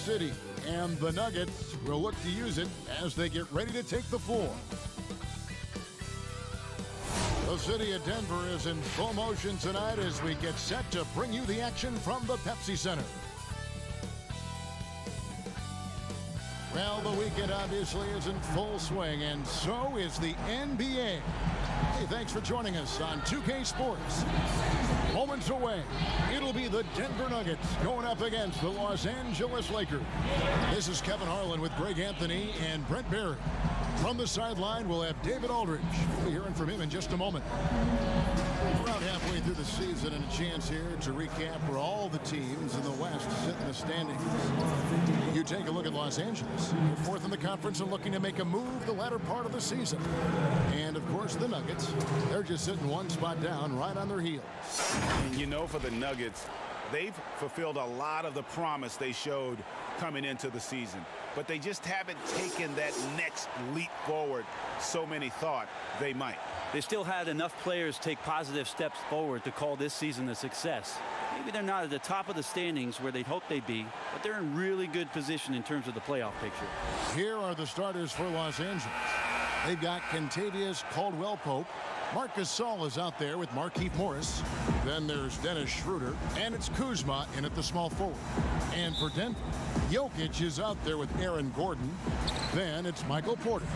city, and the Nuggets will look to use it as they get ready to take the floor. The city of Denver is in full motion tonight as we get set to bring you the action from the Pepsi Center. Well, the weekend obviously is in full swing, and so is the NBA. Hey, thanks for joining us on 2K Sports. Moments away, it'll be the Denver Nuggets going up against the Los Angeles Lakers. This is Kevin Harlan with Greg Anthony and Brent Barry. From the sideline, we'll have David Aldridge. We'll be hearing from him in just a moment. Around halfway through the season, and a chance here to recap where all the teams in the West sit in the standings. You take a look at Los Angeles. They're fourth in the conference and looking to make a move the latter part of the season. And, of course, the Nuggets. They're just sitting one spot down right on their heels. And you know, for the Nuggets, they've fulfilled a lot of the promise they showed coming into the season. But they just haven't taken that next leap forward so many thought they might. They still had enough players take positive steps forward to call this season a success. Maybe they're not at the top of the standings where they'd hope they'd be, but they're in really good position in terms of the playoff picture. Here are the starters for Los Angeles. They've got Kentavious Caldwell-Pope. Marc Gasol is out there with Markieff Morris. Then there's Dennis Schroeder, and it's Kuzma in at the small forward. And for Denver, Jokic is out there with Aaron Gordon. Then it's Michael Porter.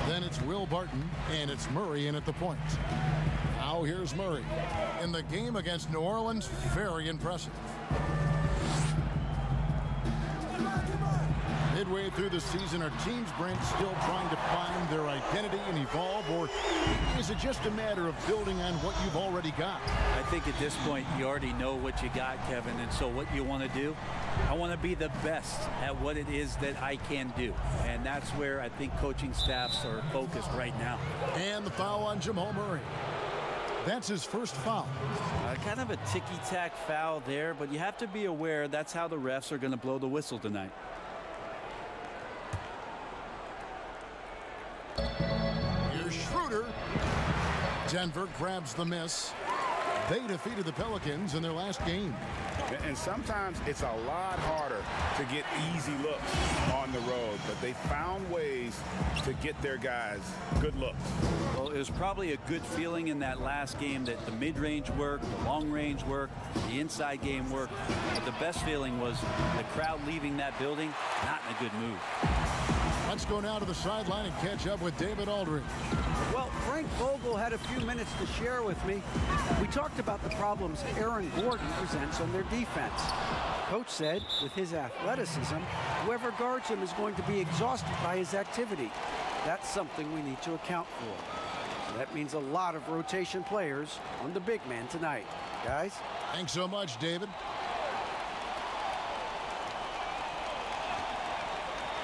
Then it's Will Barton, and it's Murray in at the point. Now here's Murray. In the game against New Orleans, very impressive. Midway through the season, are teams, Brent, still trying to find their identity and evolve, or is it just a matter of building on what you've already got? I think at this point you already know what you got, Kevin, and so what you want to do, I want to be the best at what it is that I can do, and that's where I think coaching staffs are focused right now. And the foul on Jamal Murray. That's his first foul. Kind of a ticky-tack foul there, but you have to be aware that's how the refs are going to blow the whistle tonight. Here's Schroeder. Denver grabs the miss. They defeated the Pelicans in their last game. And sometimes it's a lot harder to get easy looks on the road, but they found ways to get their guys good looks. Well, it was probably a good feeling in that last game that the mid-range worked, the long-range worked, the inside game worked. But the best feeling was the crowd leaving that building not in a good mood. Let's go now to the sideline and catch up with David Aldridge. Well, Frank Vogel had a few minutes to share with me. We talked about the problems Aaron Gordon presents on their defense. Coach said with his athleticism, whoever guards him is going to be exhausted by his activity. That's something we need to account for. So that means a lot of rotation players on the big man tonight. Guys? Thanks so much, David.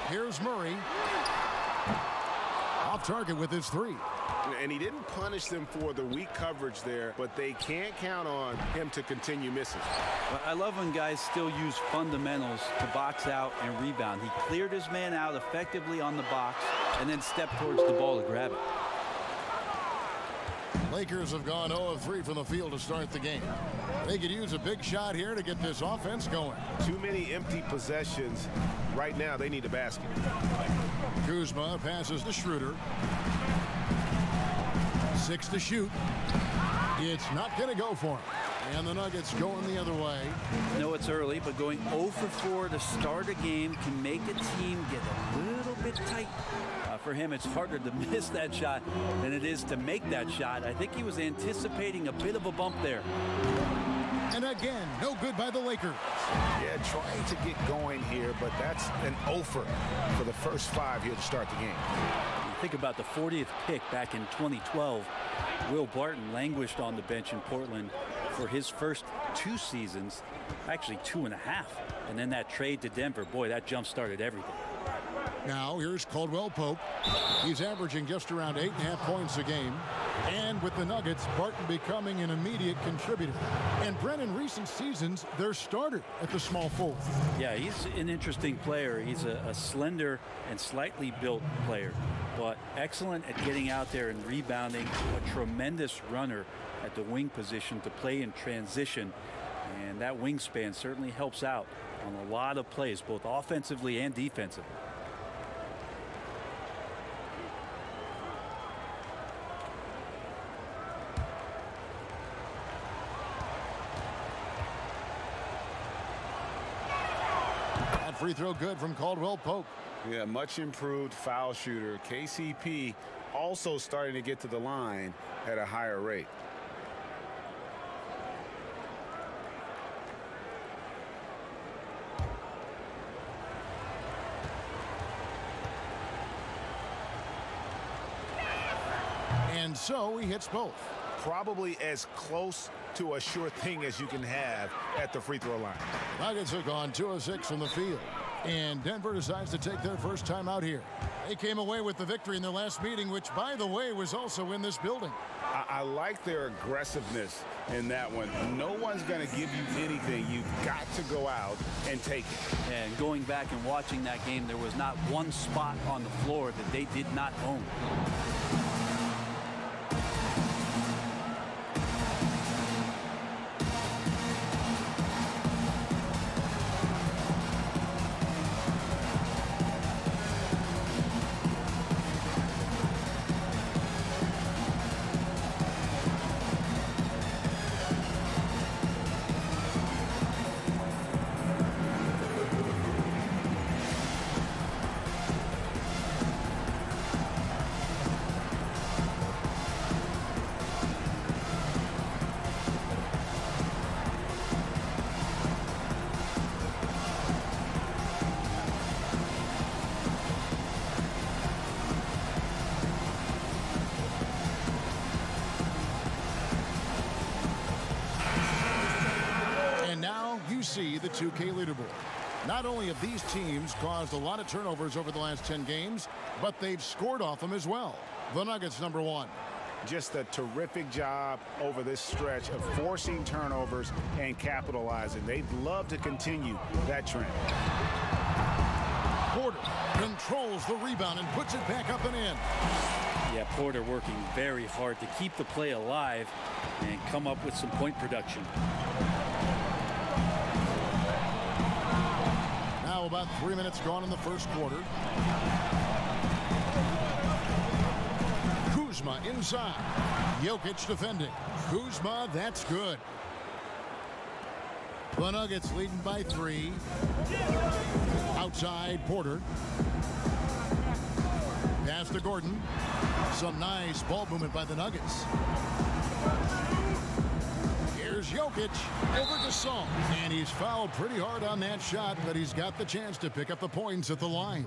Here's Murray. Off target with his three. And he didn't punish them for the weak coverage there, but they can't count on him to continue missing. Well, I love when guys still use fundamentals to box out and rebound. He cleared his man out effectively on the box and then stepped towards the ball to grab it. Lakers have gone 0 of 3 from the field to start the game. They could use a big shot here to get this offense going. Too many empty possessions. Right now, they need a basket. Kuzma passes to Schroeder. 6 to shoot. It's not going to go for him. And the Nuggets going the other way. I know it's early, but going 0 for 4 to start a game can make a team get a little bit tight. For him, it's harder to miss that shot than it is to make that shot. I think he was anticipating a bit of a bump there. And again, no good by the Lakers. Yeah, trying to get going here, but that's an offer for the first 5 here to start the game. Think about the 40th pick back in 2012. Will Barton languished on the bench in Portland for his first 2 seasons, actually 2.5. And then that trade to Denver, boy, that jump-started everything. Now here's Caldwell-Pope. He's averaging just around 8.5 points a game. And with the Nuggets, Barton becoming an immediate contributor. And Brent, in recent seasons, their starter at the small forward. Yeah, he's an interesting player. He's a slender and slightly built player, but excellent at getting out there and rebounding. A tremendous runner at the wing position to play in transition. And that wingspan certainly helps out on a lot of plays, both offensively and defensively. That free throw good from Caldwell Pope. Yeah, much improved foul shooter. KCP also starting to get to the line at a higher rate. And so he hits both. Probably as close to a sure thing as you can have at the free throw line. Nuggets have gone 2 of 6 from the field. And Denver decides to take their first time out here. They came away with the victory in their last meeting, which, by the way, was also in this building. I like their aggressiveness in that one. No one's going to give you anything. You've got to go out and take it. And going back and watching that game, there was not one spot on the floor that they did not own. See the 2K leaderboard. Not only have these teams caused a lot of turnovers over the last 10 games, but they've scored off them as well. The Nuggets #1. Just a terrific job over this stretch of forcing turnovers and capitalizing. They'd love to continue that trend. Porter controls the rebound and puts it back up and in. Yeah, Porter working very hard to keep the play alive and come up with some point production. Now about 3 minutes gone in the first quarter. Kuzma inside. Jokic defending. Kuzma, that's good. The Nuggets leading by 3. Outside, Porter. Pass to Gordon. Some nice ball movement by the Nuggets. Here's Jokic over to Song. And he's fouled pretty hard on that shot, but he's got the chance to pick up the points at the line.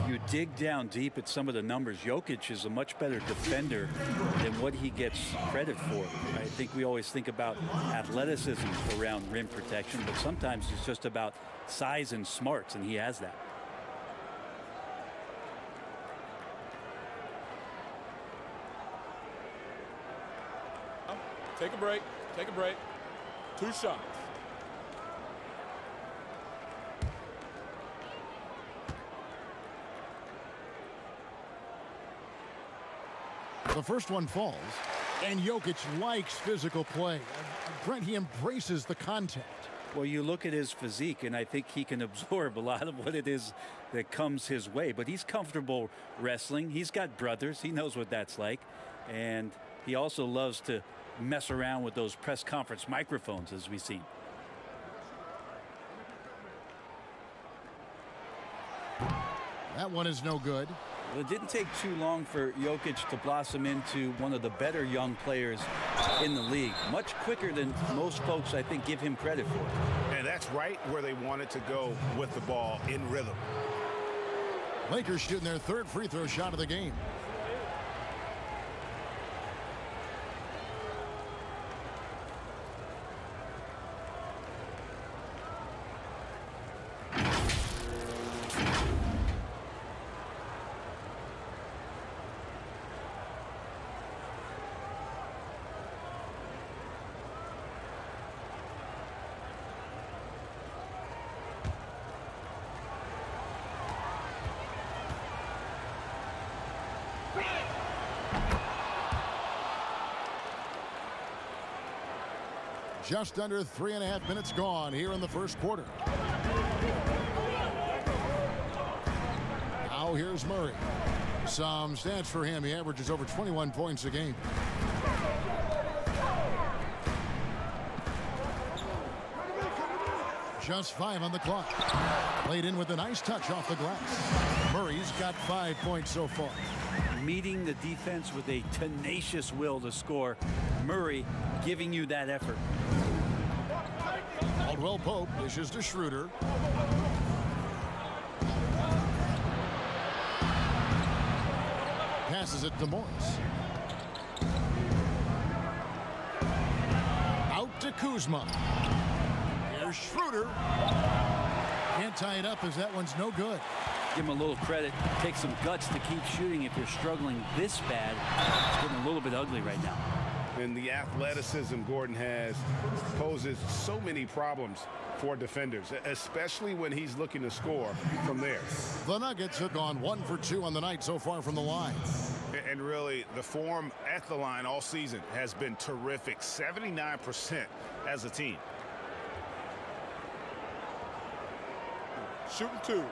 You dig down deep at some of the numbers. Jokic is a much better defender than what he gets credit for. I think we always think about athleticism around rim protection, but sometimes it's just about size and smarts, and he has that. Take a break. Take a break. 2 shots. The first one falls, and Jokic likes physical play. Brent, he embraces the contact. Well, you look at his physique, and I think he can absorb a lot of what it is that comes his way. But he's comfortable wrestling. He's got brothers. He knows what that's like. And he also loves to mess around with those press conference microphones, as we've seen. That one is no good. Well, it didn't take too long for Jokic to blossom into one of the better young players in the league. Much quicker than most folks, I think, give him credit for. And that's right where they wanted to go with the ball, in rhythm. Lakers shooting their 3rd free throw shot of the game. Just under 3.5 minutes gone here in the first quarter. here's Murray. Some stats for him. He averages over 21 points a game. Just 5 on the clock. Played in with a nice touch off the glass. Murray's got 5 points so far. Meeting the defense with a tenacious will to score. Murray giving you that effort. Caldwell Pope dishes to Schroeder. Passes it to Morris. Out to Kuzma. Here's Schroeder. Can't tie it up as that one's no good. Give him a little credit. Take some guts to keep shooting if you're struggling this bad. It's getting a little bit ugly right now. And the athleticism Gordon has poses so many problems for defenders, especially when he's looking to score from there. The Nuggets have gone 1 for 2 on the night so far from the line. And really, the form at the line all season has been terrific. 79% as a team. Shooting 2.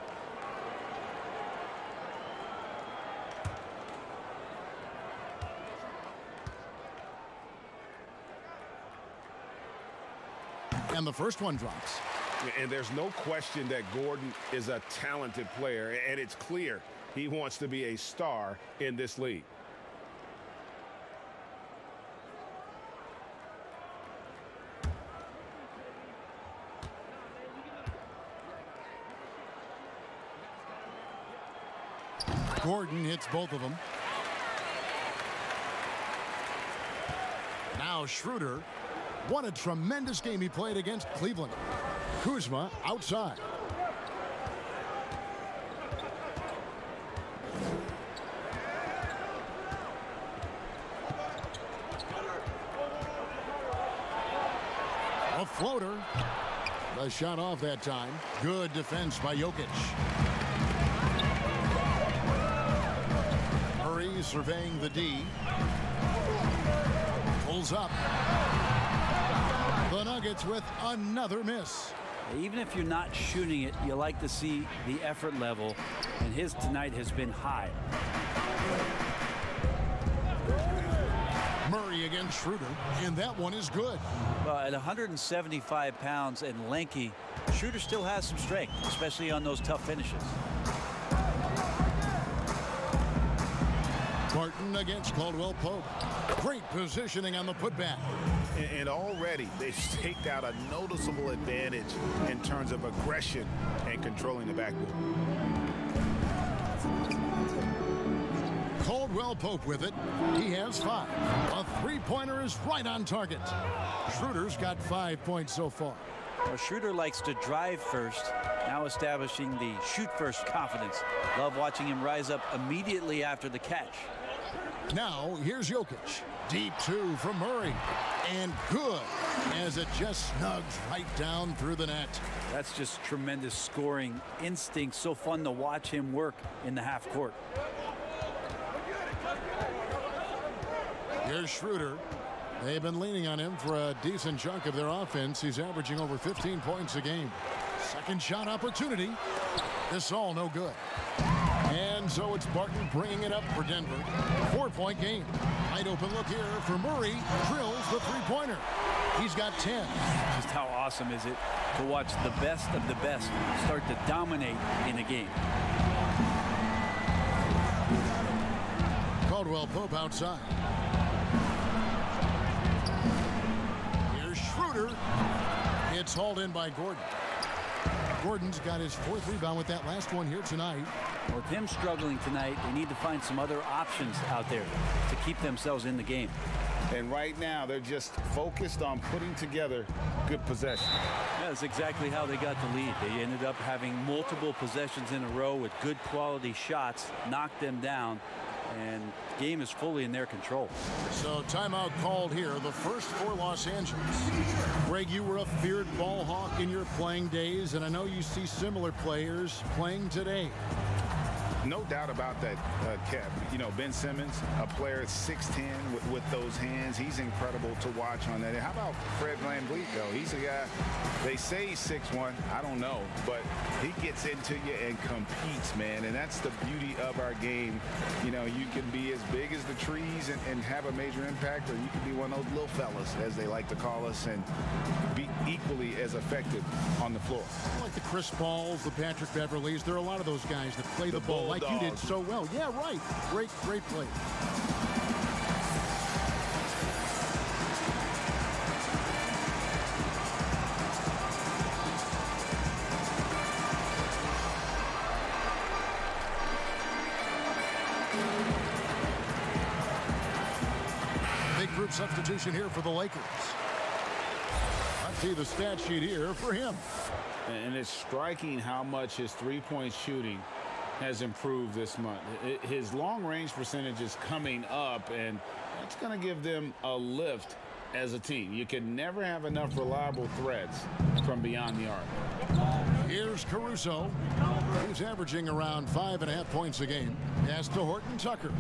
And the first one drops. And there's no question that Gordon is a talented player, and it's clear he wants to be a star in this league. Gordon hits both of them. Now Schroeder. What a tremendous game he played against Cleveland. Kuzma outside. A floater. The shot off that time. Good defense by Jokic. Murray surveying the D. Pulls up. The Nuggets with another miss. Even if you're not shooting it, you like to see the effort level, and his tonight has been high. Murray against Schroeder, and that one is good. Well, at 175 pounds and lanky, Schroeder still has some strength, especially on those tough finishes. Barton against Caldwell Pope. Great positioning on the putback. And already they've staked out a noticeable advantage in terms of aggression and controlling the backboard. Caldwell Pope with it. He has 5. A three-pointer is right on target. Schroeder's got 5 points so far. Well, Schroeder likes to drive first, now establishing the shoot first confidence. Love watching him rise up immediately after the catch. Now here's Jokic. Deep 2 from Murray. And good as it just snugs right down through the net. That's just tremendous scoring instinct. So fun to watch him work in the half court. Here's Schroeder. They've been leaning on him for a decent chunk of their offense. He's averaging over 15 points a game. Second shot opportunity. This all no good. And so it's Barton bringing it up for Denver. 4-point game. Wide open look here for Murray. Drills the three-pointer. He's got 10. Just how awesome is it to watch the best of the best start to dominate in a game. Caldwell Pope outside. Here's Schroeder. It's hauled in by Gordon. Gordon's got his 4th rebound with that last one here tonight. With him struggling tonight, they need to find some other options out there to keep themselves in the game. And right now, they're just focused on putting together good possession. Yeah, that's exactly how they got the lead. They ended up having multiple possessions in a row with good quality shots, knocked them down, and the game is fully in their control. So timeout called here, the first for Los Angeles. Greg, you were a feared ball hawk in your playing days, and I know you see similar players playing today. No doubt about that, Kev. You know, Ben Simmons, a player 6'10" with those hands. He's incredible to watch on that. How about Fred VanVleet, though? He's a guy, they say he's 6'1". I don't know, but he gets into you and competes, man. And that's the beauty of our game. You know, you can be as big as the trees and have a major impact, or you can be one of those little fellas, as they like to call us, and be equally as effective on the floor. Like the Chris Pauls, the Patrick Beverleys, there are a lot of those guys that play the ball like you did so well. Yeah, right. Great play. Big group substitution here for the Lakers. Let's see the stat sheet here for him. And it's striking how much his three-point shooting has improved this month. His long-range percentage is coming up, and that's going to give them a lift as a team. You can never have enough reliable threats from beyond the arc. Here's Caruso, who's averaging around 5.5 points a game. Pass to Horton Tucker.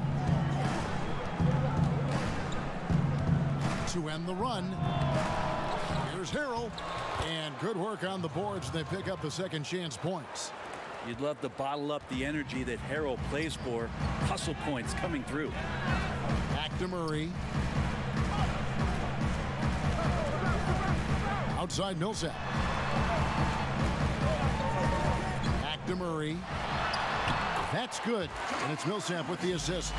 To end the run, here's Harrell. And good work on the boards. They pick up the second chance points. You'd love to bottle up the energy that Harrell plays for. Hustle points coming through. Back to Murray. Outside Millsap. Back to Murray. That's good. And it's Millsap with the assist.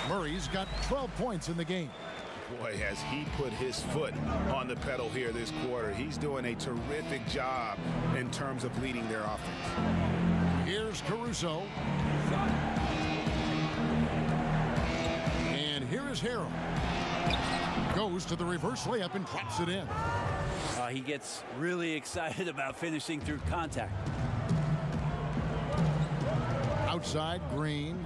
Murray's got 12 points in the game. Boy, has he put his foot on the pedal here this quarter. He's doing a terrific job in terms of leading their offense. Here's Caruso. And here is Harrell. Goes to the reverse layup and drops it in. He gets really excited about finishing through contact. Outside Green.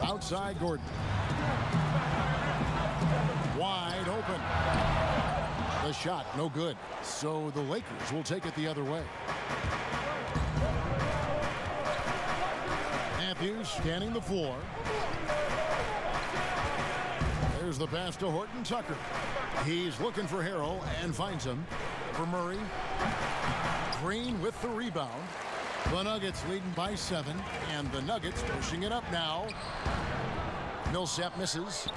Outside Gordon. Wide open. The shot no good. So the Lakers will take it the other way. Matthews scanning the floor. There's the pass to Horton Tucker. He's looking for Harrell and finds him. For Murray. Green with the rebound. The Nuggets leading by 7, and the Nuggets pushing it up now. Millsap misses.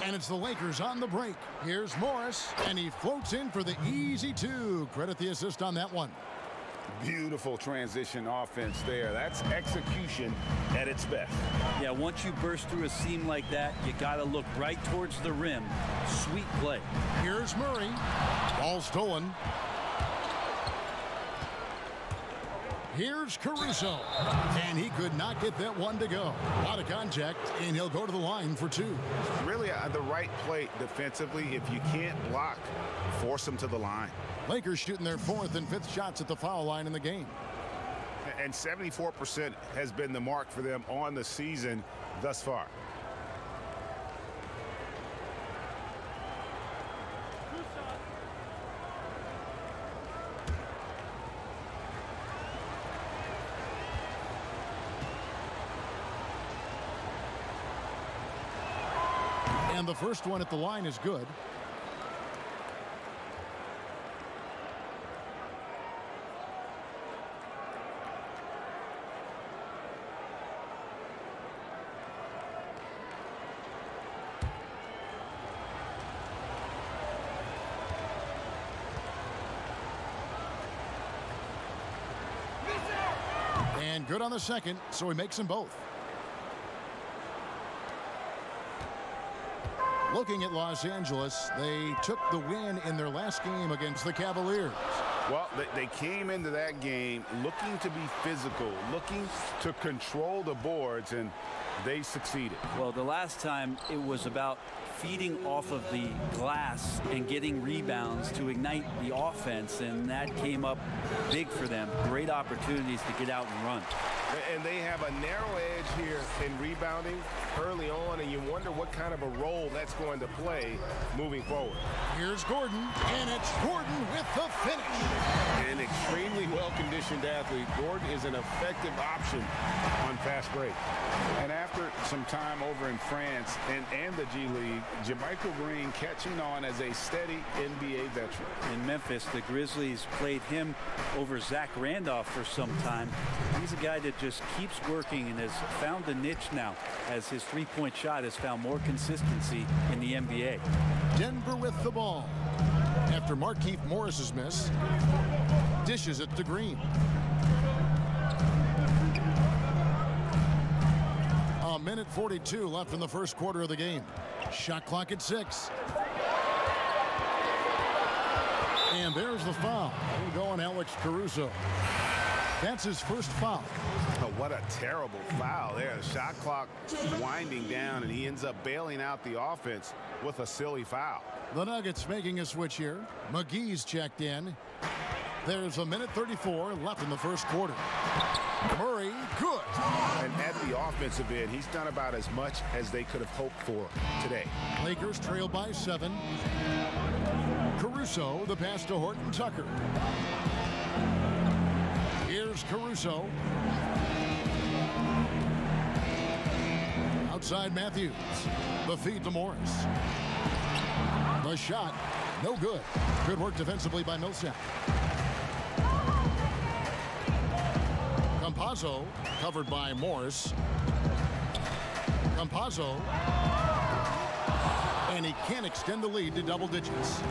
And it's the Lakers on the break. Here's Morris, and he floats in for the easy 2. Credit the assist on that one. Beautiful transition offense there. That's execution at its best. Yeah, once you burst through a seam like that, you got to look right towards the rim. Sweet play. Here's Murray. Ball stolen. Here's Caruso, and he could not get that one to go. A lot of contact, and he'll go to the line for 2. Really the right play defensively. If you can't block, force them to the line. Lakers shooting their 4th and 5th shots at the foul line in the game. And 74% has been the mark for them on the season thus far. And the first one at the line is good. And good on the second, so he makes them both. Looking at Los Angeles, they took the win in their last game against the Cavaliers. Well, they came into that game looking to be physical, looking to control the boards, and they succeeded. Well, the last time it was about feeding off of the glass and getting rebounds to ignite the offense, and that came up big for them. Great opportunities to get out and run. And they have a narrow edge here in rebounding early on, and you wonder what kind of a role that's going to play moving forward. Here's Gordon, and it's Gordon with the finish. well-conditioned athlete, Gordon is an effective option on fast break. And after some time over in France and the G League, Jamaica Green catching on as a steady NBA veteran. In Memphis, the Grizzlies played him over Zach Randolph for some time. He's a guy that just keeps working and has found a niche now as his three-point shot has found more consistency in the NBA. Denver with the ball. After Markieff Morris's miss, dishes it to Green. A minute 42 left in the first quarter of the game. Shot clock at 6. And there's the foul. Going Alex Caruso. That's his first foul. Oh, what a terrible foul there. The shot clock winding down, and he ends up bailing out the offense with a silly foul. The Nuggets making a switch here. McGee's checked in. There's a minute 34 left in the first quarter. Murray, good. And at the offensive end, he's done about as much as they could have hoped for today. Lakers trail by 7. Caruso, the pass to Horton Tucker. Here's Caruso. Outside Matthews. The feed to Morris. The shot, no good. Good work defensively by Millsap. Campazzo, covered by Morris. Campazzo. And he can't extend the lead to double digits.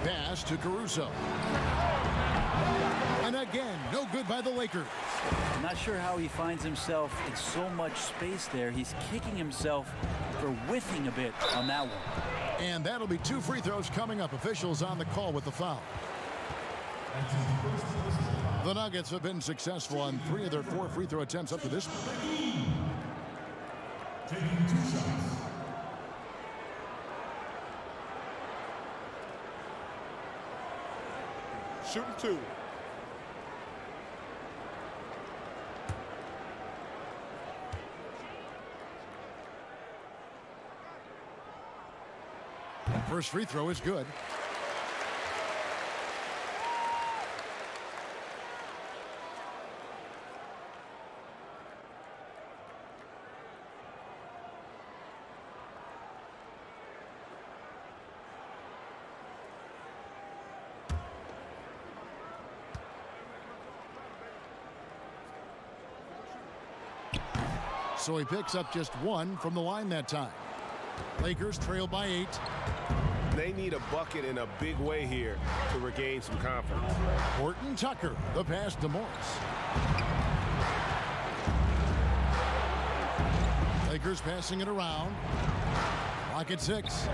Pass to Caruso. And again, no good by the Lakers. I'm not sure how he finds himself in so much space there. He's kicking himself for whiffing a bit on that one. And that'll be 2 free throws coming up. Officials on the call with the foul. The Nuggets have been successful on 3 of their 4 free throw attempts up to this point. Shooting 2. First free throw is good. So he picks up just 1 from the line that time. Lakers trail by 8. They need a bucket in a big way here to regain some confidence. Horton Tucker, the pass to Morris. Lakers passing it around. Clock at 6.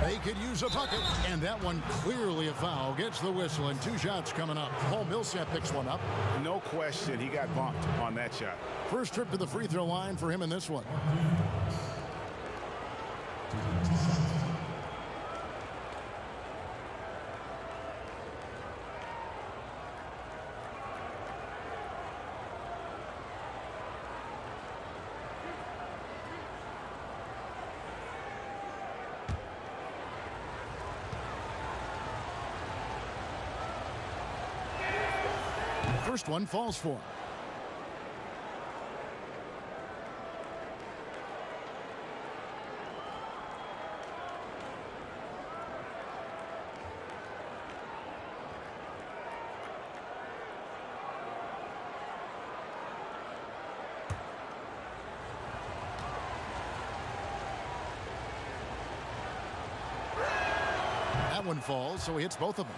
They could use a bucket, and that one clearly a foul. Gets the whistle, and 2 shots coming up. Paul Millsap picks one up. No question, he got bumped on that shot. First trip to the free throw line for him in this one. First one falls for him. That one falls, so he hits both of them.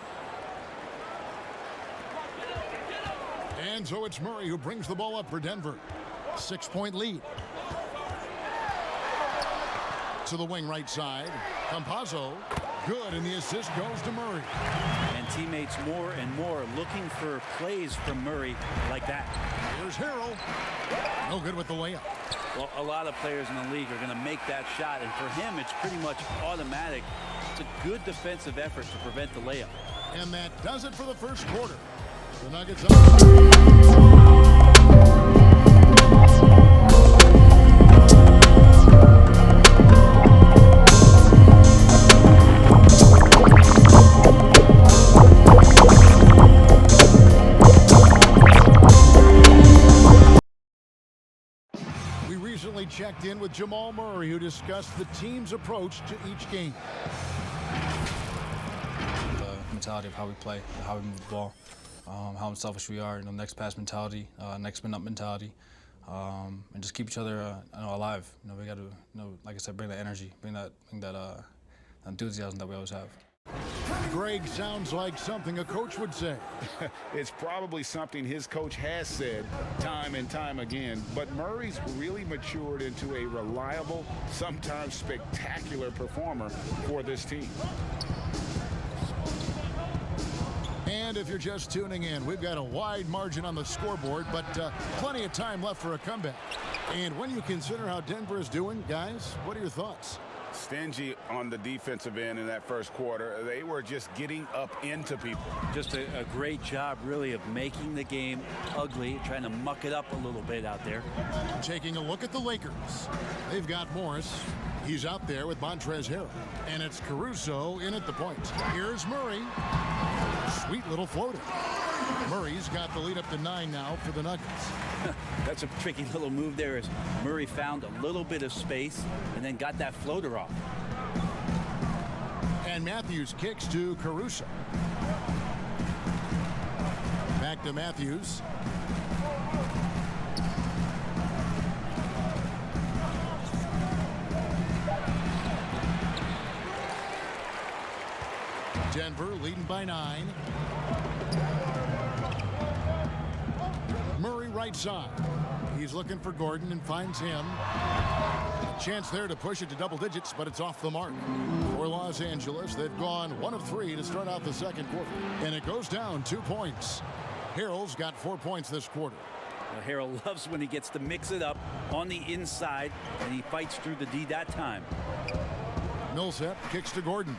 And so it's Murray who brings the ball up for Denver. 6-point lead. To the wing right side. Campazzo, good, and the assist goes to Murray. And teammates more and more looking for plays from Murray like that. Here's Harrell. No good with the layup. Well, a lot of players in the league are going to make that shot, and for him, it's pretty much automatic. It's a good defensive effort to prevent the layup. And that does it for the first quarter. The Nuggets up. checked in with Jamal Murray, who discussed the team's approach to each game. The mentality of how we play, how we move the ball, how unselfish we are, next pass mentality, next man up mentality, and just keep each other alive. We got to, like I said, bring that energy, bring that enthusiasm that we always have. Greg sounds like something a coach would say. It's probably something his coach has said time and time again, but Murray's really matured into a reliable, sometimes spectacular performer for this team. And if you're just tuning in, we've got a wide margin on the scoreboard, but plenty of time left for a comeback. And when you consider how Denver is doing, guys, what are your thoughts? Stingy on the defensive end in that first quarter. They were just getting up into people. Just a great job, really, of making the game ugly, trying to muck it up a little bit out there. Taking a look at the Lakers. They've got Morris. He's out there with Montrezl Harrell. And it's Caruso in at the point. Here's Murray. Sweet little floater. Murray's got the lead up to 9 now for the Nuggets. That's a tricky little move there as Murray found a little bit of space and then got that floater off. And Matthews kicks to Caruso. Back to Matthews. Denver leading by 9. Murray right side. He's looking for Gordon and finds him. A chance there to push it to double digits, but it's off the mark. For Los Angeles, they've gone 1 of 3 to start out the second quarter. And it goes down 2 points. Harrell's got 4 points this quarter. Well, Harrell loves when he gets to mix it up on the inside, and he fights through the D that time. Millsap kicks to Gordon.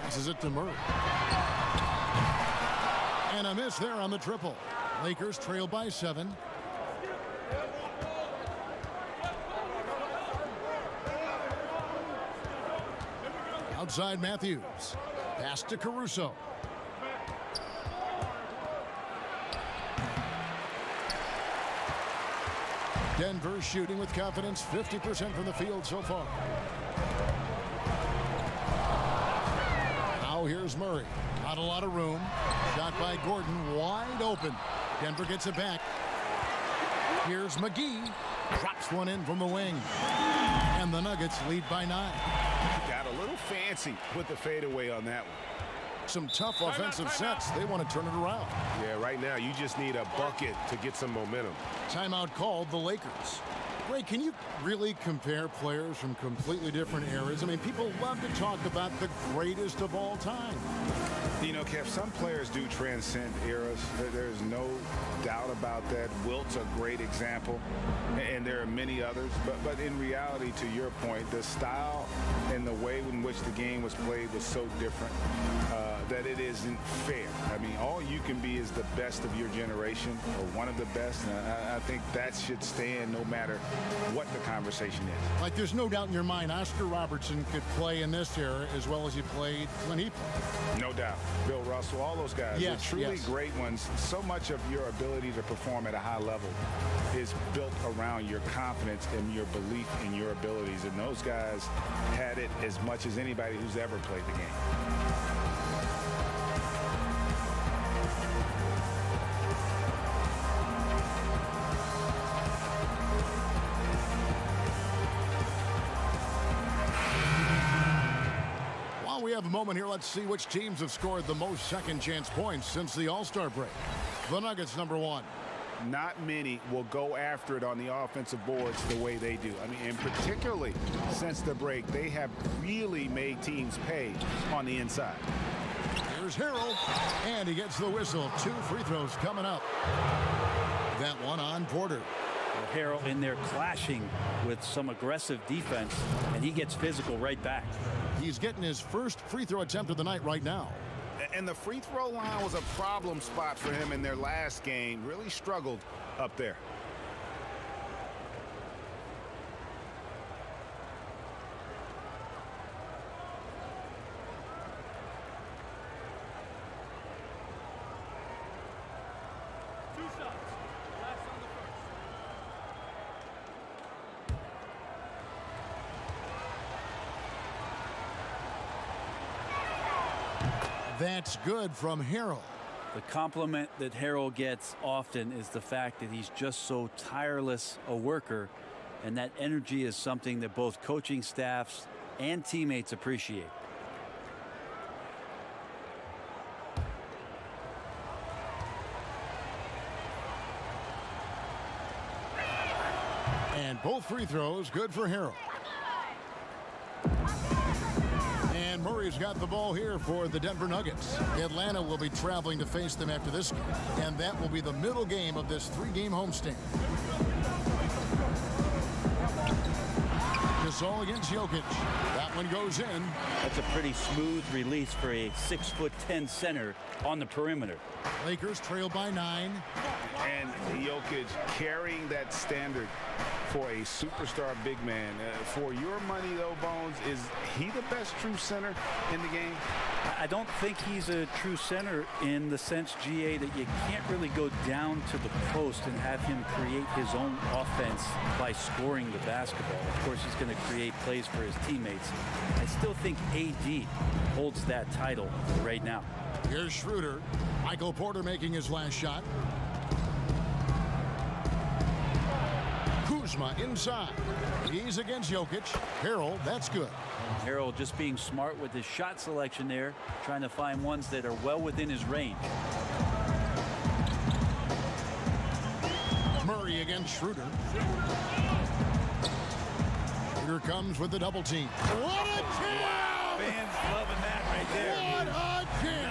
Passes it to Murray. And a miss there on the triple. Lakers trail by 7. Outside Matthews. Pass to Caruso. Denver shooting with confidence, 50% from the field so far. Now here's Murray. Not a lot of room. Shot by Gordon, wide open. Denver gets it back. Here's McGee. Drops one in from the wing. And the Nuggets lead by 9. Got a little fancy with the fadeaway on that one. Some tough offensive sets. They want to turn it around. Yeah, right now you just need a bucket to get some momentum. Timeout called the Lakers. Ray, can you really compare players from completely different eras? I mean, people love to talk about the greatest of all time. Kev, some players do transcend eras. There's no doubt about that. Wilt's a great example, and there are many others. But in reality, to your point, the style and the way in which the game was played was so different that it isn't fair. I mean, all you can be is the best of your generation, or one of the best. And I think that should stand no matter what the conversation is. Like, there's no doubt in your mind Oscar Robertson could play in this era as well as he played when he played. No doubt. Bill Russell, all those guys, yes, the truly yes. great ones. So much of your ability to perform at a high level is built around your confidence and your belief in your abilities. And those guys had it as much as anybody who's ever played the game. We have a moment here. Let's see which teams have scored the most second chance points since the All-Star break. The Nuggets, number 1. Not many will go after it on the offensive boards the way they do. I mean, and particularly since the break, they have really made teams pay on the inside. Here's Harrell, and he gets the whistle. 2 free throws coming up. That one on Porter. Harrell in there clashing with some aggressive defense, and he gets physical right back. He's getting his first free throw attempt of the night right now. And the free throw line was a problem spot for him in their last game. Really struggled up there. That's good from Harold. The compliment that Harold gets often is the fact that he's just so tireless a worker, and that energy is something that both coaching staffs and teammates appreciate. And both free throws good for Harold. And Murray's got the ball here for the Denver Nuggets. Atlanta will be traveling to face them after this game, and that will be the middle game of this 3-game homestand. Gasol against Jokic. That one goes in. That's a pretty smooth release for a 6'10" center on the perimeter. Lakers trail by 9. And Jokic carrying that standard for a superstar big man. For your money, though, Bones, is he the best true center in the game? I don't think he's a true center in the sense, GA, that you can't really go down to the post and have him create his own offense by scoring the basketball. Of course, he's going to create plays for his teammates. I still think AD holds that title right now. Here's Schroeder. Michael Porter making his last shot. Kuzma inside. He's against Jokic. Harold, that's good. Harold just being smart with his shot selection there, trying to find ones that are well within his range. Murray against Schroeder. Schroeder comes with the double team. What a jam! Fans loving that right there. What a jam!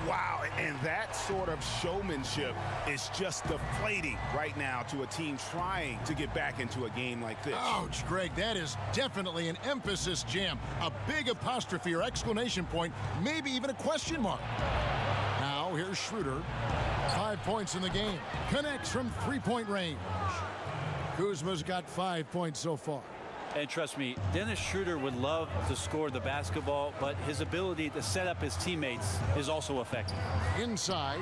Wow, and that sort of showmanship is just deflating right now to a team trying to get back into a game like this. Ouch, Greg, that is definitely an emphasis jam. A big apostrophe or exclamation point, maybe even a question mark. Now here's Schroeder. 5 points in the game. Connects from 3-point range. Kuzma's got 5 points so far. And trust me, Dennis Schroeder would love to score the basketball, but his ability to set up his teammates is also effective. Inside.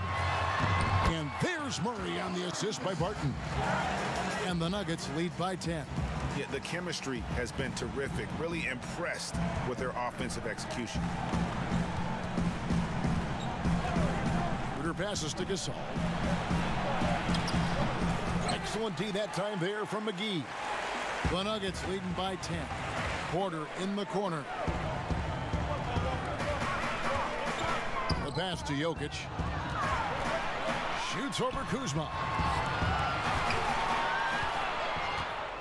And there's Murray on the assist by Barton. And the Nuggets lead by 10. Yeah, the chemistry has been terrific. Really impressed with their offensive execution. Schroeder passes to Gasol. Excellent D that time there from McGee. The Nuggets leading by 10. Porter in the corner. The pass to Jokic. Shoots over Kuzma.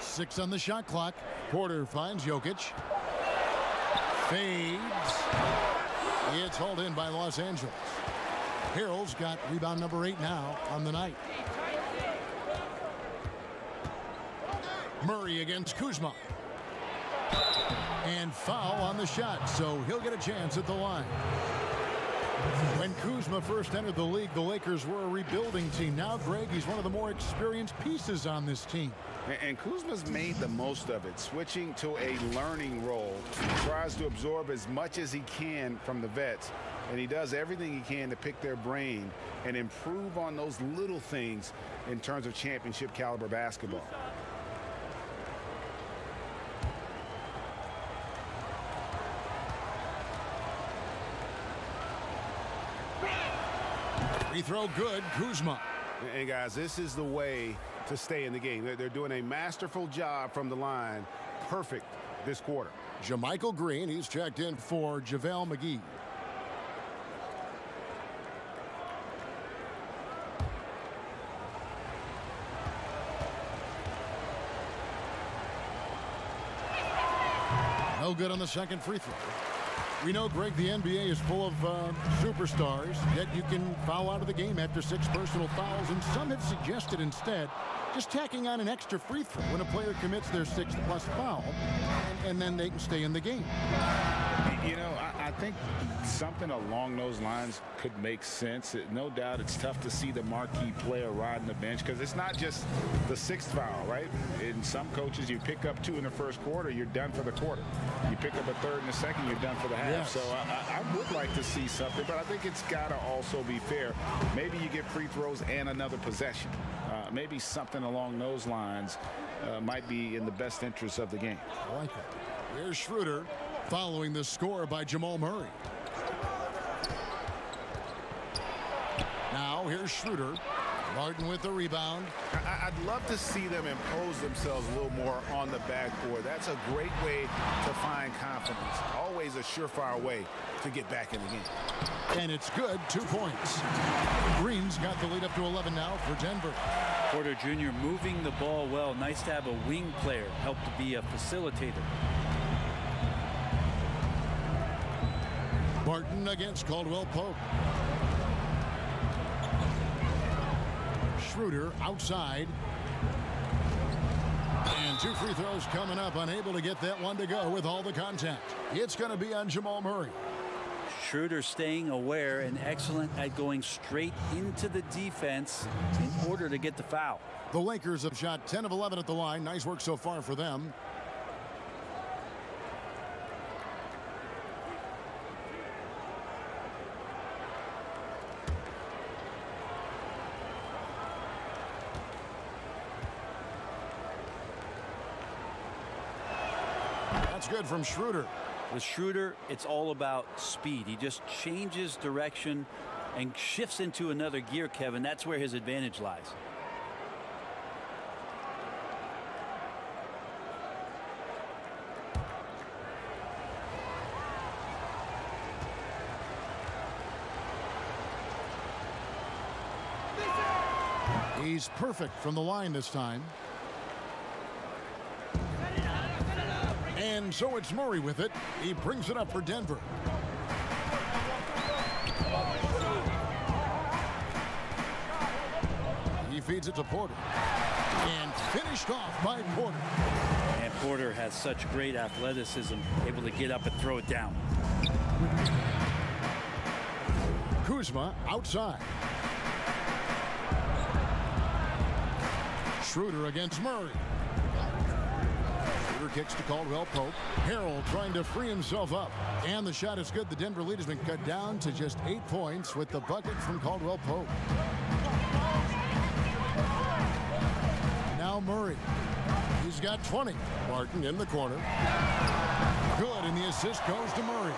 6 on the shot clock. Porter finds Jokic. Fades. It's hauled in by Los Angeles. Harold's got rebound number 8 now on the night. Murray against Kuzma. And foul on the shot, so he'll get a chance at the line. When Kuzma first entered the league, the Lakers were a rebuilding team. Now, Greg, he's one of the more experienced pieces on this team. And Kuzma's made the most of it, switching to a learning role. He tries to absorb as much as he can from the vets, and he does everything he can to pick their brain and improve on those little things in terms of championship caliber basketball. Free throw good, Kuzma. And guys, this is the way to stay in the game. They're doing a masterful job from the line. Perfect this quarter. JaMychal Green, he's checked in for JaVale McGee. No good on the second free throw. We know, Greg, the NBA is full of superstars, yet you can foul out of the game after 6 personal fouls, and some have suggested instead just tacking on an extra free throw when a player commits their 6th+ foul, and then they can stay in the game. You know, I think something along those lines could make sense. No doubt it's tough to see the marquee player riding the bench because it's not just the 6th foul, right? In some coaches, you pick up 2 in the first quarter, you're done for the quarter. You pick up a 3rd in the second, you're done for the half. Yes. So I would like to see something, but I think it's got to also be fair. Maybe you get free throws and another possession. Maybe something along those lines might be in the best interest of the game. I like that. Here's Schroeder following the score by Jamal Murray. Now here's Schroeder. Martin with the rebound. I'd love to see them impose themselves a little more on the backboard. That's a great way to find confidence. Always a surefire way to get back in the game. And it's good, 2 points. Green's got the lead up to 11 now for Denver. Porter Jr. moving the ball well. Nice to have a wing player help to be a facilitator. Martin against Caldwell Pope. Schroeder outside. And 2 free throws coming up. Unable to get that one to go with all the contact. It's going to be on Jamal Murray. Schroeder staying aware and excellent at going straight into the defense in order to get the foul. The Lakers have shot 10 of 11 at the line. Nice work so far for them. That's good from Schroeder. With Schroeder, it's all about speed. He just changes direction and shifts into another gear, Kevin. That's where his advantage lies. He's perfect from the line this time. And so it's Murray with it. He brings it up for Denver. He feeds it to Porter. And finished off by Porter. And Porter has such great athleticism, able to get up and throw it down. Kuzma outside. Schroeder against Murray. Kicks to Caldwell Pope. Harrell trying to free himself up. And the shot is good. The Denver lead has been cut down to just 8 points with the bucket from Caldwell Pope. Now Murray. He's got 20. Martin in the corner. Good, and the assist goes to Murray.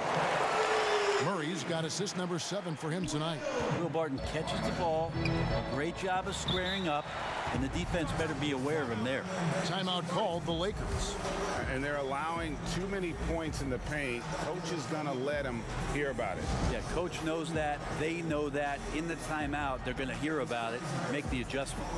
Murray's got assist number 7 for him tonight. Will Barton catches the ball. A great job of squaring up. And the defense better be aware of him there. Timeout called the Lakers. And they're allowing too many points in the paint. Coach is going to let them hear about it. Yeah, coach knows that. They know that. In the timeout, they're going to hear about it, make the adjustment.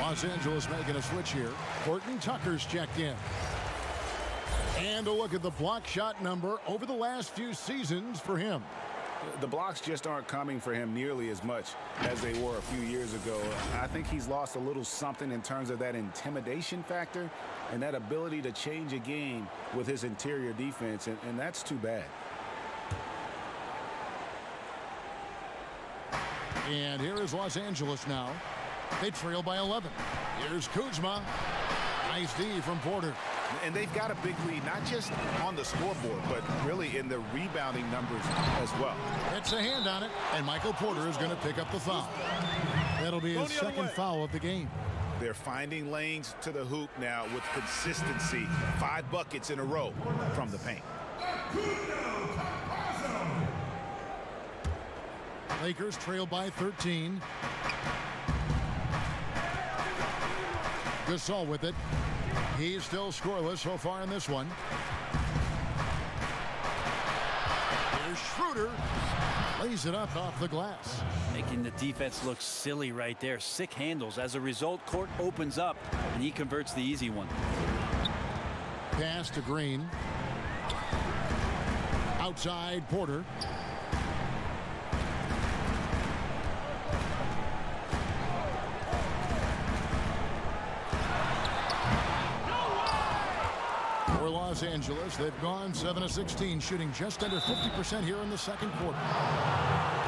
Los Angeles making a switch here. Horton Tucker's checked in. And a look at the block shot number over the last few seasons for him. The blocks just aren't coming for him nearly as much as they were a few years ago. I think he's lost a little something in terms of that intimidation factor and that ability to change a game with his interior defense, and that's too bad. And here is Los Angeles now. They trail by 11. Here's Kuzma. Nice D from Porter. And they've got a big lead, not just on the scoreboard, but really in the rebounding numbers as well. It's a hand on it, and Michael Porter is going to pick up the foul. That'll be his second foul of the game. They're finding lanes to the hoop now with consistency. 5 buckets in a row from the paint. Lakers trail by 13. Gasol with it. He's still scoreless so far in this one. Here's Here's Schroeder. Lays it up off the glass. Making the defense look silly right there. Sick handles. As a result, court opens up, and he converts the easy one. Pass to Green. Outside, Porter. For Los Angeles, they've gone 7 of 16, shooting just under 50% here in the second quarter.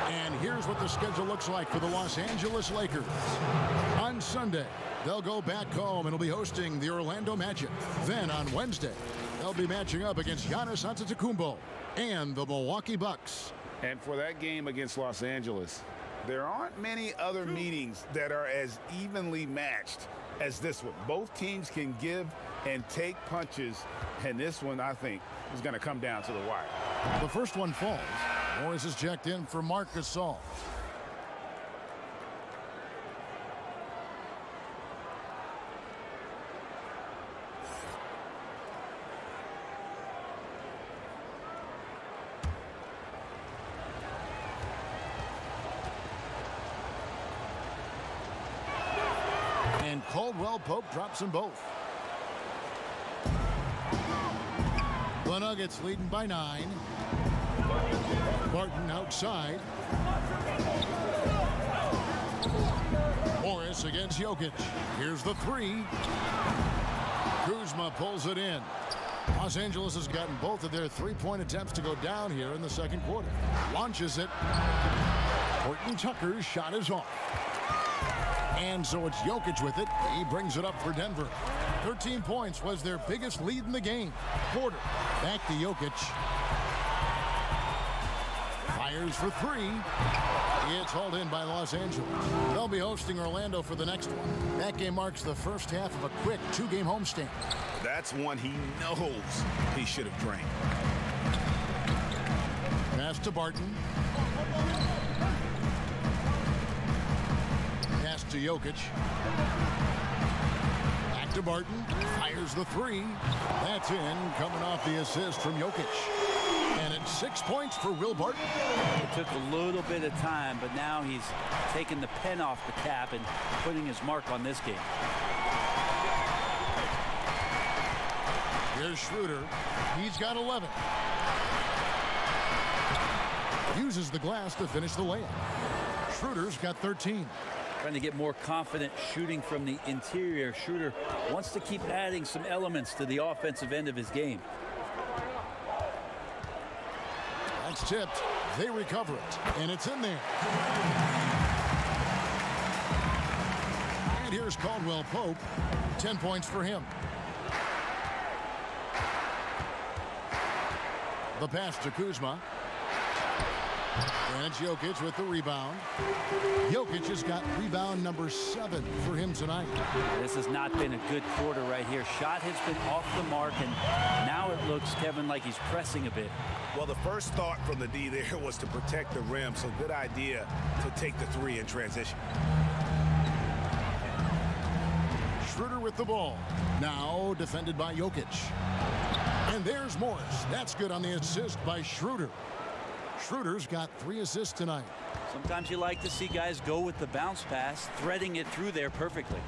And here's what the schedule looks like for the Los Angeles Lakers. On Sunday, they'll go back home and will be hosting the Orlando Magic. Then on Wednesday, they'll be matching up against Giannis Antetokounmpo and the Milwaukee Bucks. And for that game against Los Angeles, there aren't many other meetings that are as evenly matched as this one. Both teams can give and take punches, and this one, I think, is going to come down to the wire. The first one falls. Morris is checked in for Marc Gasol. And Caldwell Pope drops them both. The Nuggets leading by 9. Barton outside. Morris against Jokic. Here's the 3. Kuzma pulls it in. Los Angeles has gotten both of their three-point attempts to go down here in the second quarter. Launches it. Horton Tucker's shot is off. And so it's Jokic with it. He brings it up for Denver. 13 points was their biggest lead in the game. Porter back to Jokic. Fires for 3. It's hauled in by Los Angeles. They'll be hosting Orlando for the next one. That game marks the first half of a quick 2-game homestand. That's one he knows he should have drained. Pass to Barton. Pass to Jokic. Back to Barton. Fires the 3. That's in, coming off the assist from Jokic. And it's 6 points for Will Barton. It took a little bit of time, but now he's taking the pen off the cap and putting his mark on this game. Here's Schroeder. He's got 11. Uses the glass to finish the layup. Schroeder's got 13. Trying to get more confident shooting from the interior. Schroeder wants to keep adding some elements to the offensive end of his game. That's tipped. They recover it, and it's in there. And here's Caldwell Pope. 10 points for him. The pass to Kuzma. And it's Jokic with the rebound. Jokic has got rebound number 7 for him tonight. This has not been a good quarter right here. Shot has been off the mark, and now it looks, Kevin, like he's pressing a bit. Well, the first thought from the D there was to protect the rim, so good idea to take the 3 in transition. Schroeder with the ball. Now defended by Jokic. And there's Morris. That's good on the assist by Schroeder. Schroeder's got 3 assists tonight. Sometimes you like to see guys go with the bounce pass, threading it through there perfectly.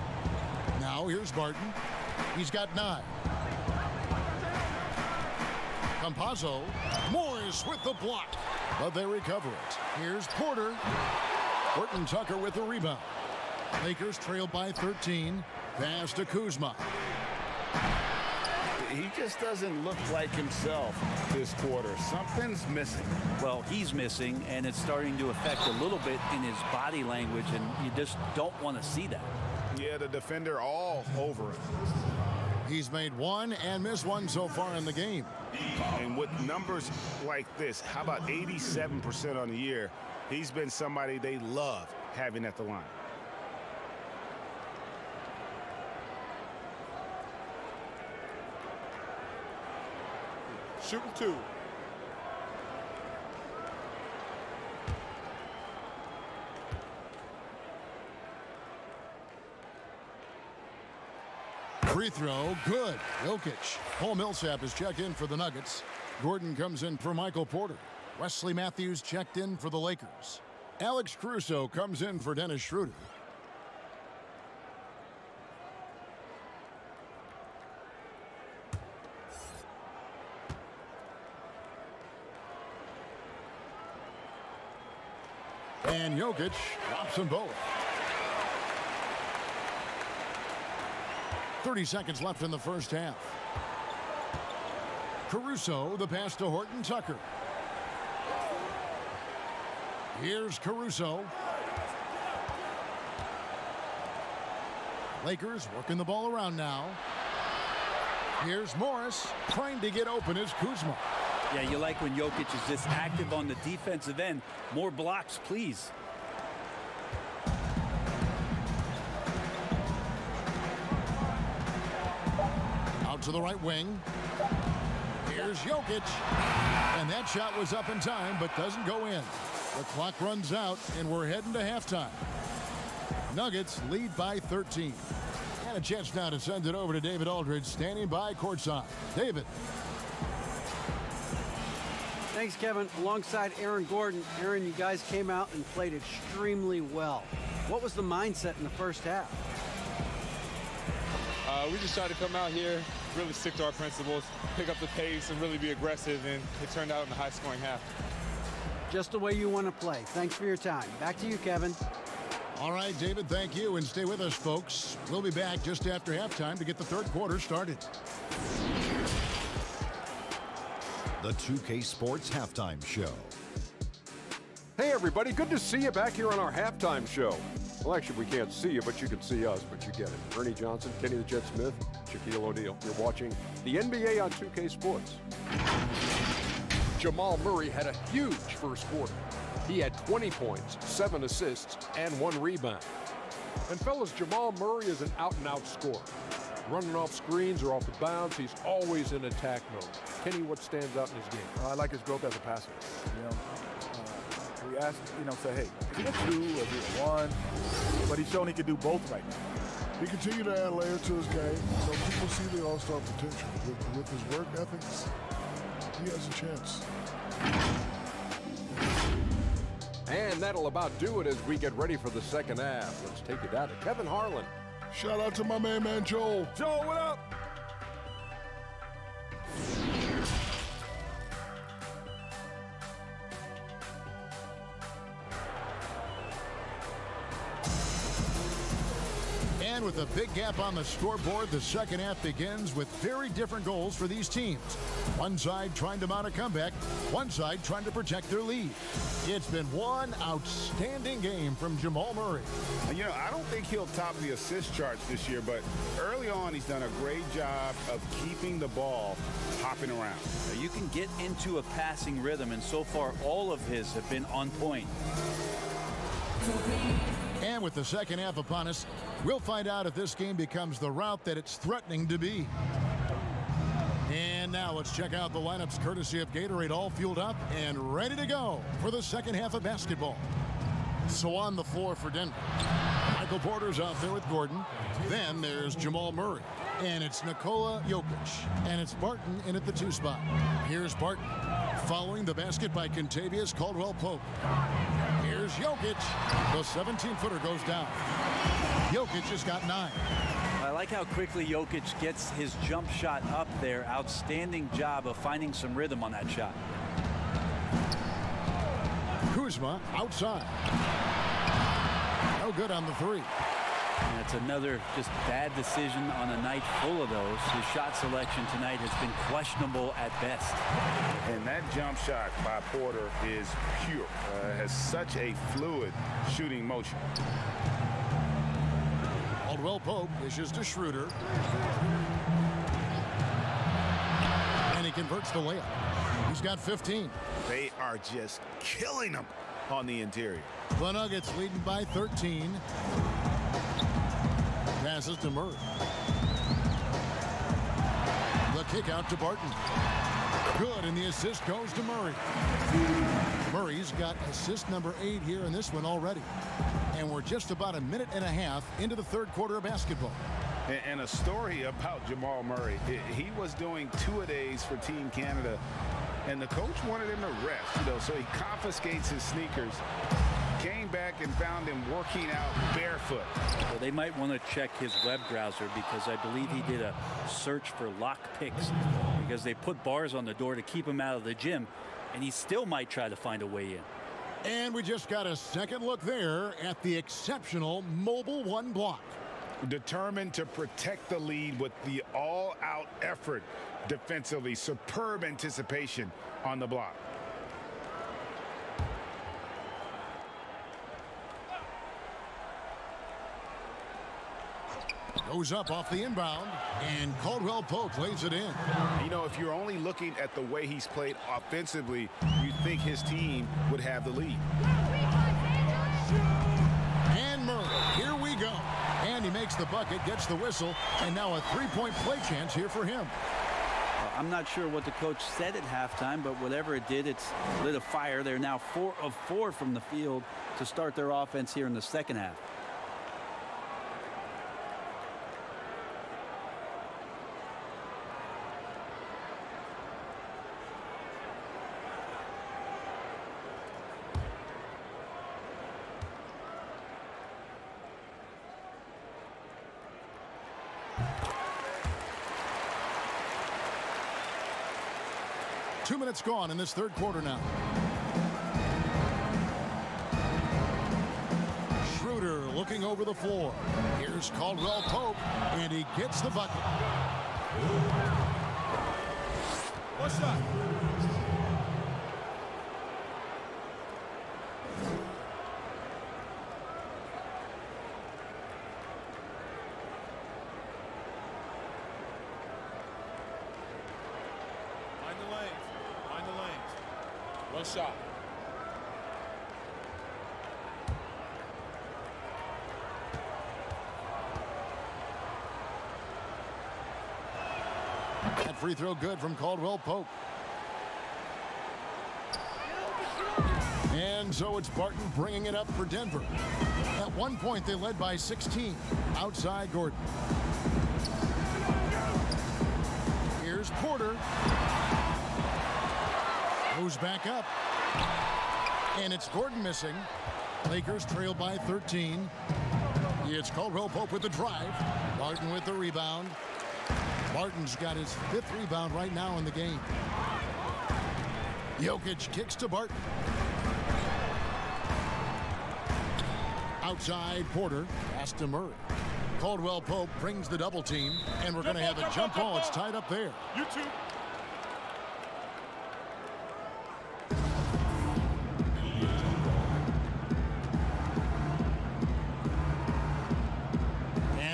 Now here's Barton. He's got 9. Campazzo. Morris with the block. But they recover it. Here's Porter. Horton Tucker with the rebound. Lakers trail by 13. Pass to Kuzma. He just doesn't look like himself this quarter. Something's missing. Well, he's missing, and it's starting to affect a little bit in his body language, and you just don't want to see that. Yeah, the defender all over him. He's made 1 and missed 1 so far in the game. And with numbers like this, how about 87% on the year? He's been somebody they love having at the line. Shooting 2. Free throw, good. Jokic. Paul Millsap is checked in for the Nuggets. Gordon comes in for Michael Porter. Wesley Matthews checked in for the Lakers. Alex Caruso comes in for Dennis Schroeder. And Jokic drops them both. 30 seconds left in the first half. Caruso, the pass to Horton Tucker. Here's Caruso. Lakers working the ball around now. Here's Morris trying to get open as Kuzma. Yeah, you like when Jokic is this active on the defensive end. More blocks, please. Out to the right wing. Here's Jokic. And that shot was up in time, but doesn't go in. The clock runs out, and we're heading to halftime. Nuggets lead by 13. And a chance now to send it over to David Aldridge, standing by courtside. David. Thanks, Kevin. Alongside Aaron Gordon. Aaron, you guys came out and played extremely well. What was the mindset in the first half? We just tried to come out here, really stick to our principles, pick up the pace, and really be aggressive, and it turned out in a high-scoring half. Just the way you want to play. Thanks for your time. Back to you, Kevin. All right, David, thank you, and stay with us, folks. We'll be back just after halftime to get the third quarter started. The 2K Sports Halftime Show. Hey everybody, good to see you back here on our halftime show. Well, actually, we can't see you, but you can see us, but you get it. Ernie Johnson, Kenny the Jet Smith, Shaquille O'Neal. You're watching the NBA on 2K Sports. Jamal Murray had a huge first quarter. He had 20 points, 7 assists, and 1 rebound. And fellas, Jamal Murray is an out-and-out scorer. Running off screens or off the bounce, he's always in attack mode. Kenny, what stands out in his game? I like his growth as a passer. We asked, say, hey, is he a 2 or is he a 1? But he's shown he can do both right now. He continued to add layer to his game, so people see the all-star potential. With his work ethics, he has a chance. And that'll about do it as we get ready for the second half. Let's take it down to Kevin Harlan. Shout out to my main man, Joel. Joel, what up? And with a big gap on the scoreboard, the second half begins with very different goals for these teams. One side trying to mount a comeback, one side trying to protect their lead. It's been one outstanding game from Jamal Murray. I don't think he'll top the assist charts this year, but early on he's done a great job of keeping the ball hopping around. You can get into a passing rhythm, and so far all of his have been on point. And with the second half upon us, we'll find out if this game becomes the route that it's threatening to be. And now let's check out the lineups courtesy of Gatorade, all fueled up and ready to go for the second half of basketball. So on the floor for Denver, Michael Porter's out there with Gordon. Then there's Jamal Murray. And it's Nikola Jokic. And it's Barton in at the 2 spot. Here's Barton following the basket by Kentavious Caldwell-Pope. Here's Jokic. The 17-footer goes down. Jokic has got 9. I like how quickly Jokic gets his jump shot up there. Outstanding job of finding some rhythm on that shot. Kuzma outside. No good on the 3. And it's another just bad decision on a night full of those. His shot selection tonight has been questionable at best. And that jump shot by Porter is pure. Has such a fluid shooting motion. Caldwell-Pope dishes to Schroeder. And he converts the layup. He's got 15. They are just killing him on the interior. The Nuggets leading by 13. Passes to Murray. The kick out to Barton. Good, and the assist goes to Murray. Murray's got assist number 8 here in this one already. And we're just about a minute and a half into the third quarter of basketball. And a story about Jamal Murray. He was doing 2-a-days for Team Canada and the coach wanted him to rest, so he confiscates his sneakers, came back and found him working out barefoot. Well, they might want to check his web browser because I believe he did a search for lock picks because they put bars on the door to keep him out of the gym, and he still might try to find a way in. And we just got a second look there at the exceptional Mobile One block. Determined to protect the lead with the all-out effort defensively. Superb anticipation on the block. Goes up off the inbound, and Caldwell Pope lays it in. If you're only looking at the way he's played offensively, you'd think his team would have the lead. And Murray, here we go. And he makes the bucket, gets the whistle, and now a three-point play chance here for him. I'm not sure what the coach said at halftime, but whatever it did, it's lit a fire. They're now 4 of 4 from the field to start their offense here in the second half. Two minutes gone in this third quarter now. Schroeder looking over the floor. Here's Caldwell Pope, and he gets the bucket. What's that? One shot. That free throw good from Caldwell Pope. And so it's Barton bringing it up for Denver. At one point, they led by 16. Outside Gordon. Here's Porter. Goes back up. And it's Gordon missing. Lakers trail by 13. It's Caldwell Pope with the drive. Barton with the rebound. Barton's got his 5th rebound right now in the game. Jokic kicks to Barton. Outside Porter. Pass to Murray. Caldwell Pope brings the double team. And we're going to have a jump ball. It's tied up there. You two.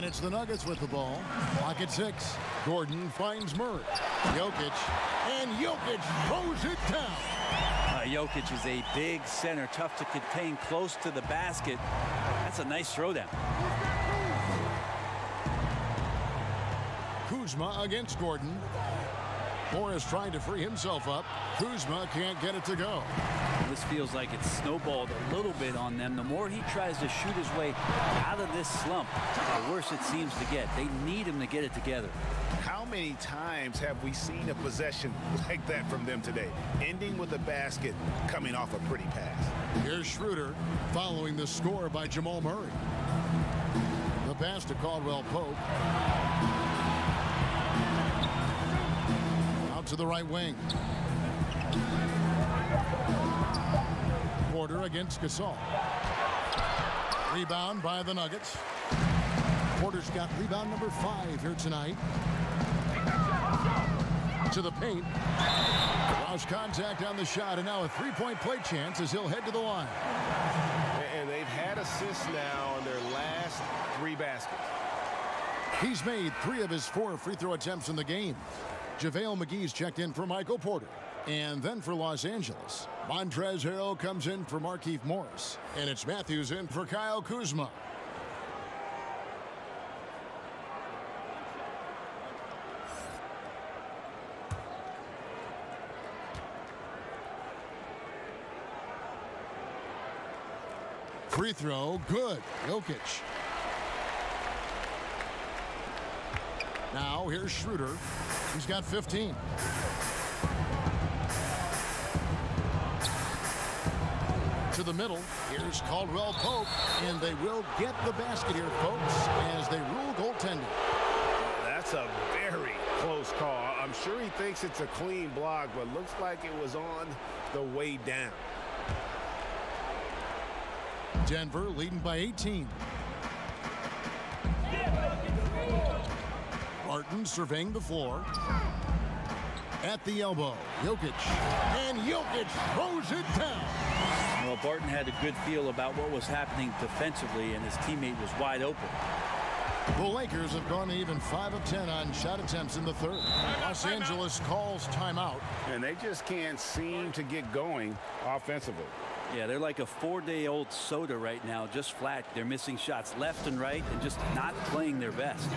It's the Nuggets with the ball. Clock at 6. Gordon finds Murray. Jokic. And Jokic throws it down. Jokic is a big center, tough to contain, close to the basket. That's a nice throwdown. Kuzma against Gordon. Morris trying to free himself up. Kuzma can't get it to go. This feels like it's snowballed a little bit on them. The more he tries to shoot his way out of this slump, the worse it seems to get. They need him to get it together. How many times have we seen a possession like that from them today, ending with a basket coming off a pretty pass? Here's Schroeder following the score by Jamal Murray. The pass to Caldwell Pope. Out to the right wing. Porter against Gasol. Rebound by the Nuggets. Porter's got rebound number 5 here tonight. To the paint. Lost contact on the shot, and now a three-point play chance as he'll head to the line. And they've had assists now on their last 3 baskets. He's made 3 of his 4 free throw attempts in the game. JaVale McGee's checked in for Michael Porter. And then for Los Angeles, Montrezl Harrell comes in for Markieff Morris. And it's Matthews in for Kyle Kuzma. Free throw, good. Jokic. Now here's Schroeder. He's got 15. To the middle, here's Caldwell Pope, and they will get the basket here, folks, as they rule goaltending. That's a very close call. I'm sure he thinks it's a clean block, but looks like it was on the way down. Denver leading by 18. Barton surveying the floor. At the elbow, Jokic. And Jokic throws it down. Well, Barton had a good feel about what was happening defensively, and his teammate was wide open. The Lakers have gone even 5 of 10 on shot attempts in the third. Los Angeles calls timeout. And they just can't seem to get going offensively. Yeah, they're like a 4-day-old soda right now, just flat. They're missing shots left and right and just not playing their best.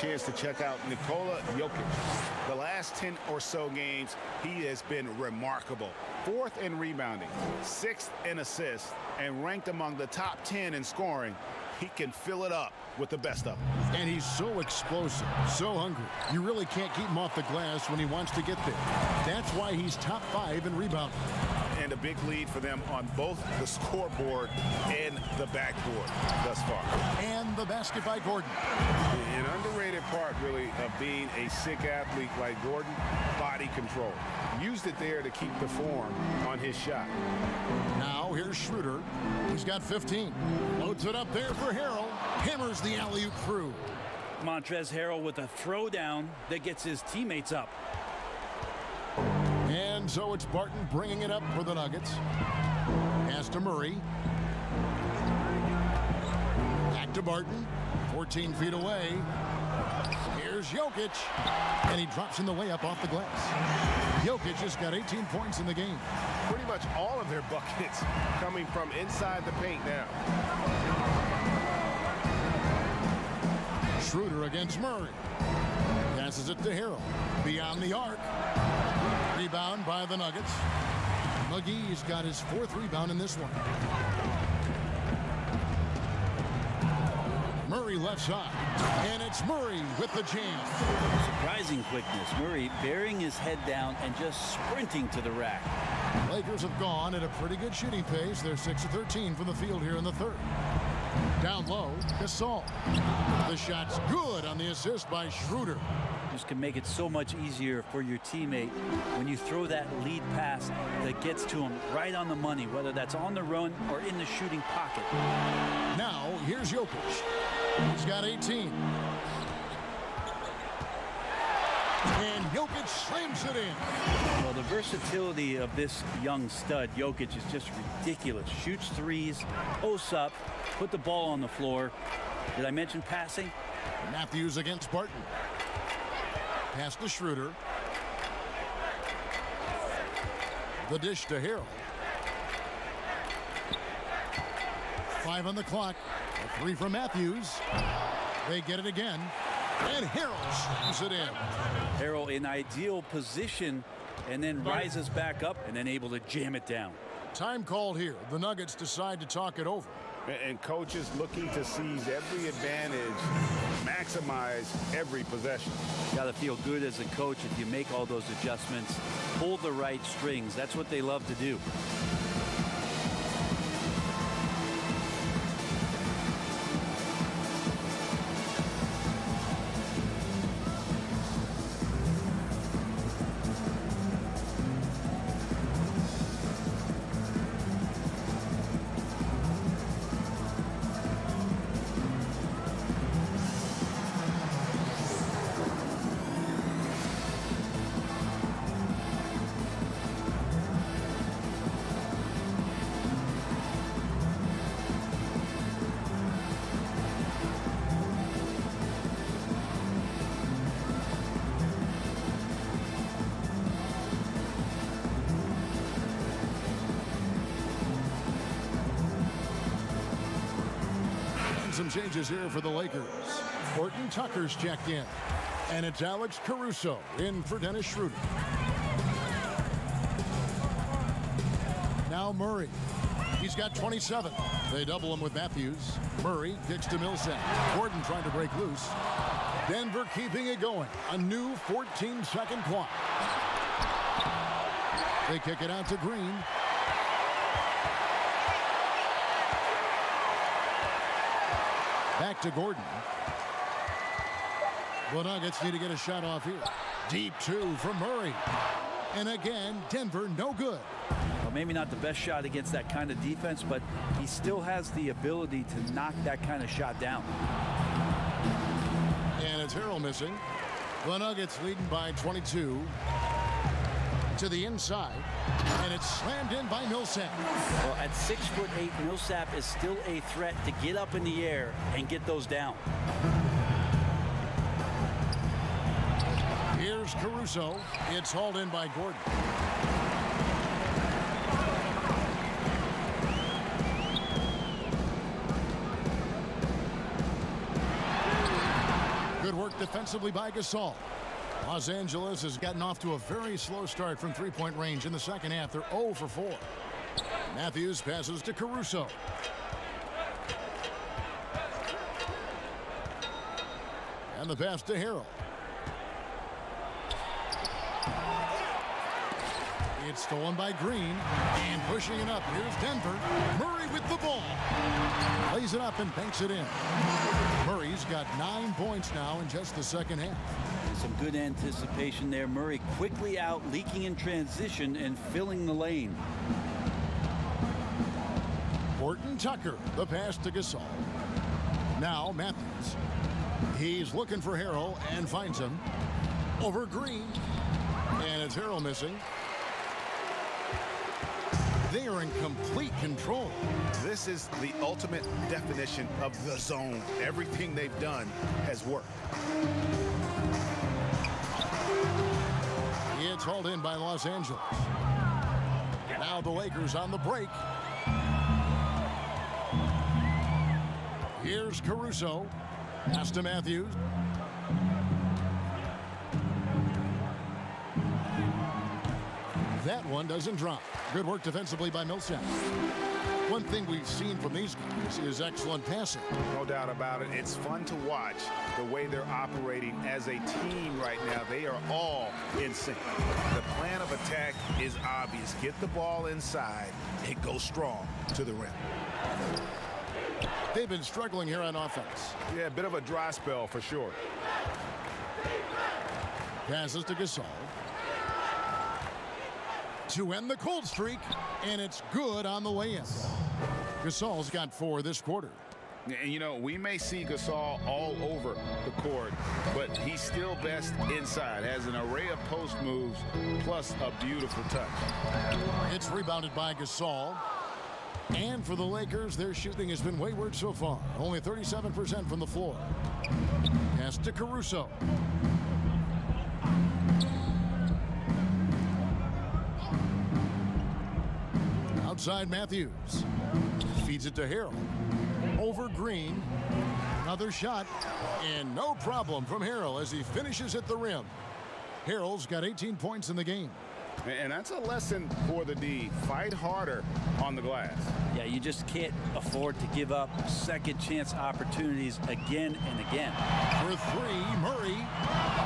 Chance to check out Nikola Jokic. The last 10 or so games, he has been remarkable. 4th in rebounding, 6th in assists, and ranked among the top 10 in scoring. He can fill it up with the best of them. And he's so explosive, so hungry. You really can't keep him off the glass when he wants to get there. That's why he's top 5 in rebounding. And a big lead for them on both the scoreboard and the backboard thus far. And the basket by Gordon. An underrated part, really, of being a sick athlete like Gordon, body control. Used it there to keep the form on his shot. Now here's Schroeder. He's got 15. Loads it up there for Harrell. Hammers the alley-oop through. Montrezl Harrell with a throwdown that gets his teammates up. And so it's Barton bringing it up for the Nuggets. Pass to Murray. Back to Barton. 14 feet away. Here's Jokic. And he drops in the layup off the glass. Jokic has got 18 points in the game. Pretty much all of their buckets coming from inside the paint now. Schroeder against Murray. Passes it to Harrell. Beyond the arc. Rebound by the Nuggets. McGee's got his 4th rebound in this one. Murray left side. And it's Murray with the jam. Surprising quickness. Murray burying his head down and just sprinting to the rack. Lakers have gone at a pretty good shooting pace. They're 6 of 13 from the field here in the third. Down low, Gasol. The shot's good on the assist by Schroeder. Just can make it so much easier for your teammate when you throw that lead pass that gets to him right on the money, whether that's on the run or in the shooting pocket. Now, here's Jokic. He's got 18. And Jokic slams it in. Well, the versatility of this young stud, Jokic, is just ridiculous. Shoots threes, posts up, put the ball on the floor. Did I mention passing? Matthews against Barton. Pass to Schroeder. The dish to Harrell. 5 on the clock. A 3 from Matthews. They get it again. And Harrell slams it in. Harrell in ideal position and then rises back up and then able to jam it down. Time called here. The Nuggets decide to talk it over. And coaches looking to seize every advantage, maximize every possession. Got to feel good as a coach if you make all those adjustments, pull the right strings. That's what they love to do. some changes here for the Lakers. Horton Tucker's checked in. And it's Alex Caruso in for Dennis Schroeder. Now Murray. He's got 27. They double him with Matthews. Murray kicks to Millsap. Gordon trying to break loose. Denver keeping it going. A new 14-second clock. They kick it out to Green. Back to Gordon. The Nuggets need to get a shot off here. Deep two from Murray. And again, Denver no good. Well, maybe not the best shot against that kind of defense, but he still has the ability to knock that kind of shot down. And it's Harrell missing. The Nuggets leading by 22. To the inside. And it's slammed in by Millsap. Well, at 6'8", Millsap is still a threat to get up in the air and get those down. Here's Caruso. It's hauled in by Gordon. Good work defensively by Gasol. Los Angeles has gotten off to a very slow start from three-point range in the second half. They're 0 for 4. Matthews passes to Caruso. And the pass to Harrell. It's stolen by Green. And pushing it up. Here's Denver. Murray with the ball. Lays it up and banks it in. Murray's got 9 points now in just the second half. Some good anticipation there. Murray quickly out, leaking in transition and filling the lane. Horton Tucker, the pass to Gasol. Now Matthews. He's looking for Harrell and finds him. Over Green. And it's Harrell missing. They are in complete control. This is the ultimate definition of the zone. Everything they've done has worked. It's hauled in by Los Angeles. Now the Lakers on the break. Here's Caruso. Pass to Matthews. That one doesn't drop. Good work defensively by Millsap. One thing we've seen from these guys is excellent passing. No doubt about it. It's fun to watch the way they're operating as a team right now. They are all in sync. The plan of attack is obvious. Get the ball inside and go strong to the rim. They've been struggling here on offense. Yeah, a bit of a dry spell for sure. Passes to Gasol. To end the cold streak, and it's good on the way in. Gasol's got 4 this quarter. And you know, we may see Gasol all over the court, but he's still best inside. Has an array of post moves, plus a beautiful touch. It's rebounded by Gasol. And for the Lakers, their shooting has been wayward so far. Only 37% from the floor. Pass to Caruso. Outside Matthews. Feeds it to Harrell. Over Green. Another shot. And no problem from Harrell as he finishes at the rim. Harrell's got 18 points in the game. And that's a lesson for the D. Fight harder on the glass. Yeah, you just can't afford to give up second chance opportunities again and again. For 3, Murray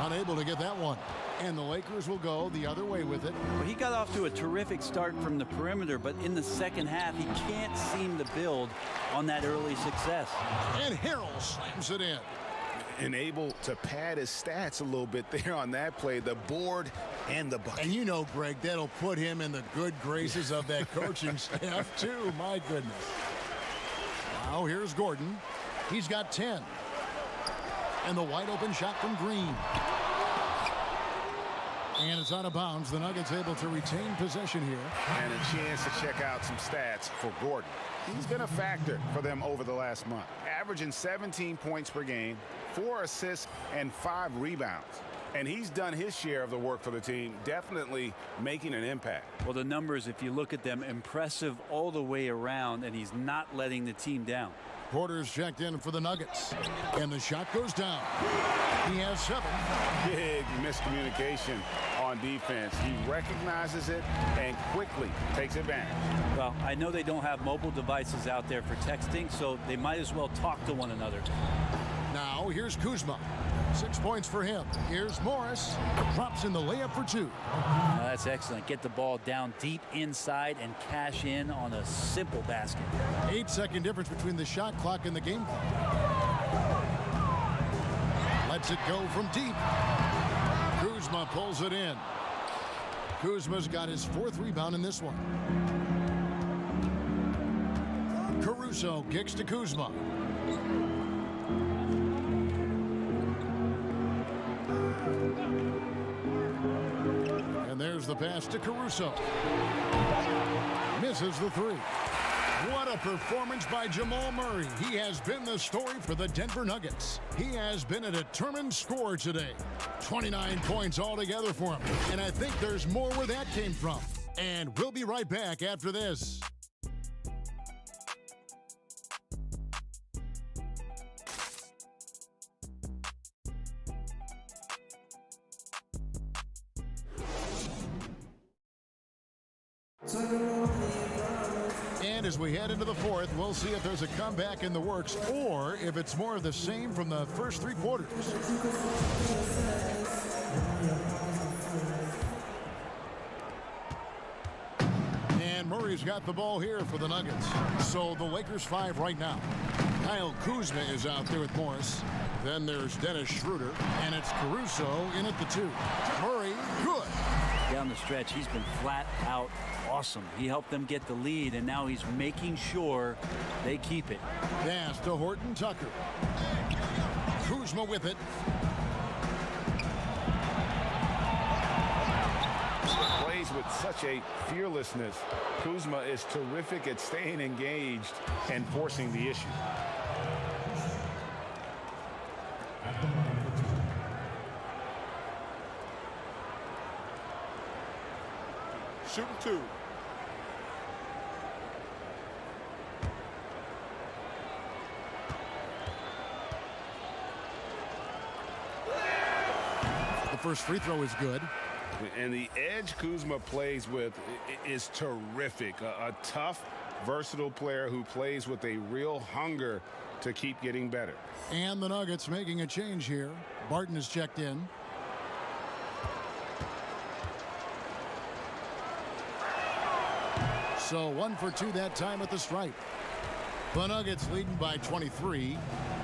unable to get that one. And the Lakers will go the other way with it. Well, he got off to a terrific start from the perimeter, but in the second half, he can't seem to build on that early success. And Harrell slams it in. And able to pad his stats a little bit there on that play, the board and the bucket. And you know, Greg, that'll put him in the good graces of that coaching staff, too. My goodness. Now here's Gordon. He's got 10. And the wide open shot from Green. And it's out of bounds. The Nuggets able to retain possession here. And a chance to check out some stats for Gordon. He's been a factor for them over the last month. Averaging 17 points per game, 4 assists, and 5 rebounds. And he's done his share of the work for the team, definitely making an impact. Well, the numbers, if you look at them, impressive all the way around, and he's not letting the team down. Porter's checked in for the Nuggets. And the shot goes down. He has 7. Big miscommunication on defense. He recognizes it and quickly takes advantage. Well, I know they don't have mobile devices out there for texting, so they might as well talk to one another. Now here's Kuzma. 6 points for him. Here's Morris. Drops in the layup for 2. Now that's excellent. Get the ball down deep inside and cash in on a simple basket. 8-second difference between the shot clock and the game clock. Lets it go from deep. Kuzma pulls it in. Kuzma's got his 4th rebound in this one. Caruso kicks to Kuzma. And there's the pass to Caruso. Misses the 3. What a performance by Jamal Murray. He has been the story for the Denver Nuggets. He has been a determined scorer today. 29 points altogether for him. And I think there's more where that came from. And we'll be right back after this. And as we head into the 4th, we'll see if there's a comeback in the works or if it's more of the same from the first 3 quarters. And Murray's got the ball here for the Nuggets. So the Lakers 5 right now. Kyle Kuzma is out there with Morris. Then there's Dennis Schroeder, and it's Caruso in at the 2. Murray, good. Down the stretch, he's been flat out awesome. He helped them get the lead, and now he's making sure they keep it. Pass to Horton Tucker. Kuzma with it. Plays with such a fearlessness. Kuzma is terrific at staying engaged and forcing the issue. Shooting 2. The first free throw is good. And the edge Kuzma plays with is terrific. A tough, versatile player who plays with a real hunger to keep getting better. And the Nuggets making a change here. Barton is checked in. So 1 for 2 that time at the stripe. The Nuggets leading by 23.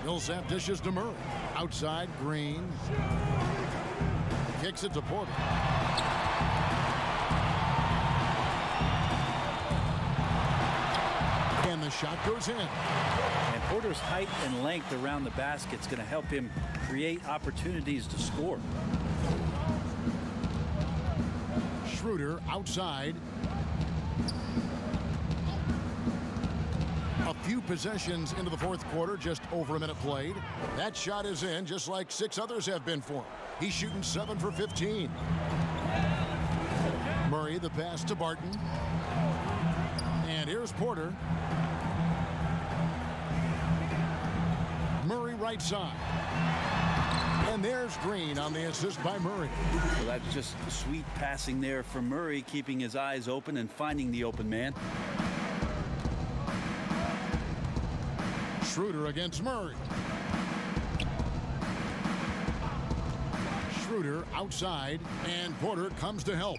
Millsap dishes to Murray. Outside, Green. Kicks it to Porter. And the shot goes in. And Porter's height and length around the basket is going to help him create opportunities to score. Schroeder outside. A few possessions into the 4th quarter, just over a minute played. That shot is in, just like 6 others have been for him. He's shooting 7 for 15. Murray, the pass to Barton. And here's Porter. Murray right side. And there's Green on the assist by Murray. So that's just sweet passing there for Murray, keeping his eyes open and finding the open man. Schroeder against Murray. Schroeder outside, and Porter comes to help.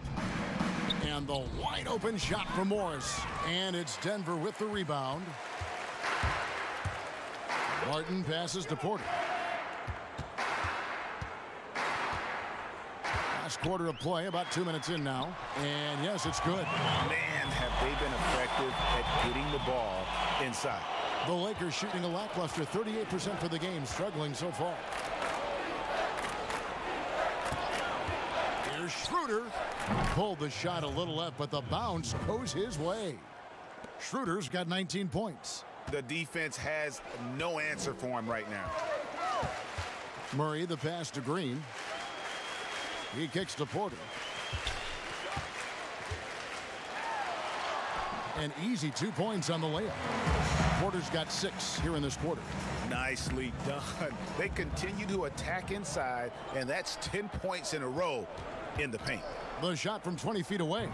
And the wide open shot for Morris. And it's Denver with the rebound. Martin passes to Porter. Last quarter of play, about 2 minutes in now. And yes, it's good. Man, have they been effective at getting the ball inside. The Lakers shooting a lackluster 38% for the game, struggling so far. Here's Schroeder. Pulled the shot a little left, but the bounce goes his way. Schroeder's got 19 points. The defense has no answer for him right now. Murray, the pass to Green. He kicks to Porter. An easy 2 points on the layup. Porter's got 6 here in this quarter. Nicely done. They continue to attack inside, and that's 10 points in a row in the paint. The shot from 20 feet away.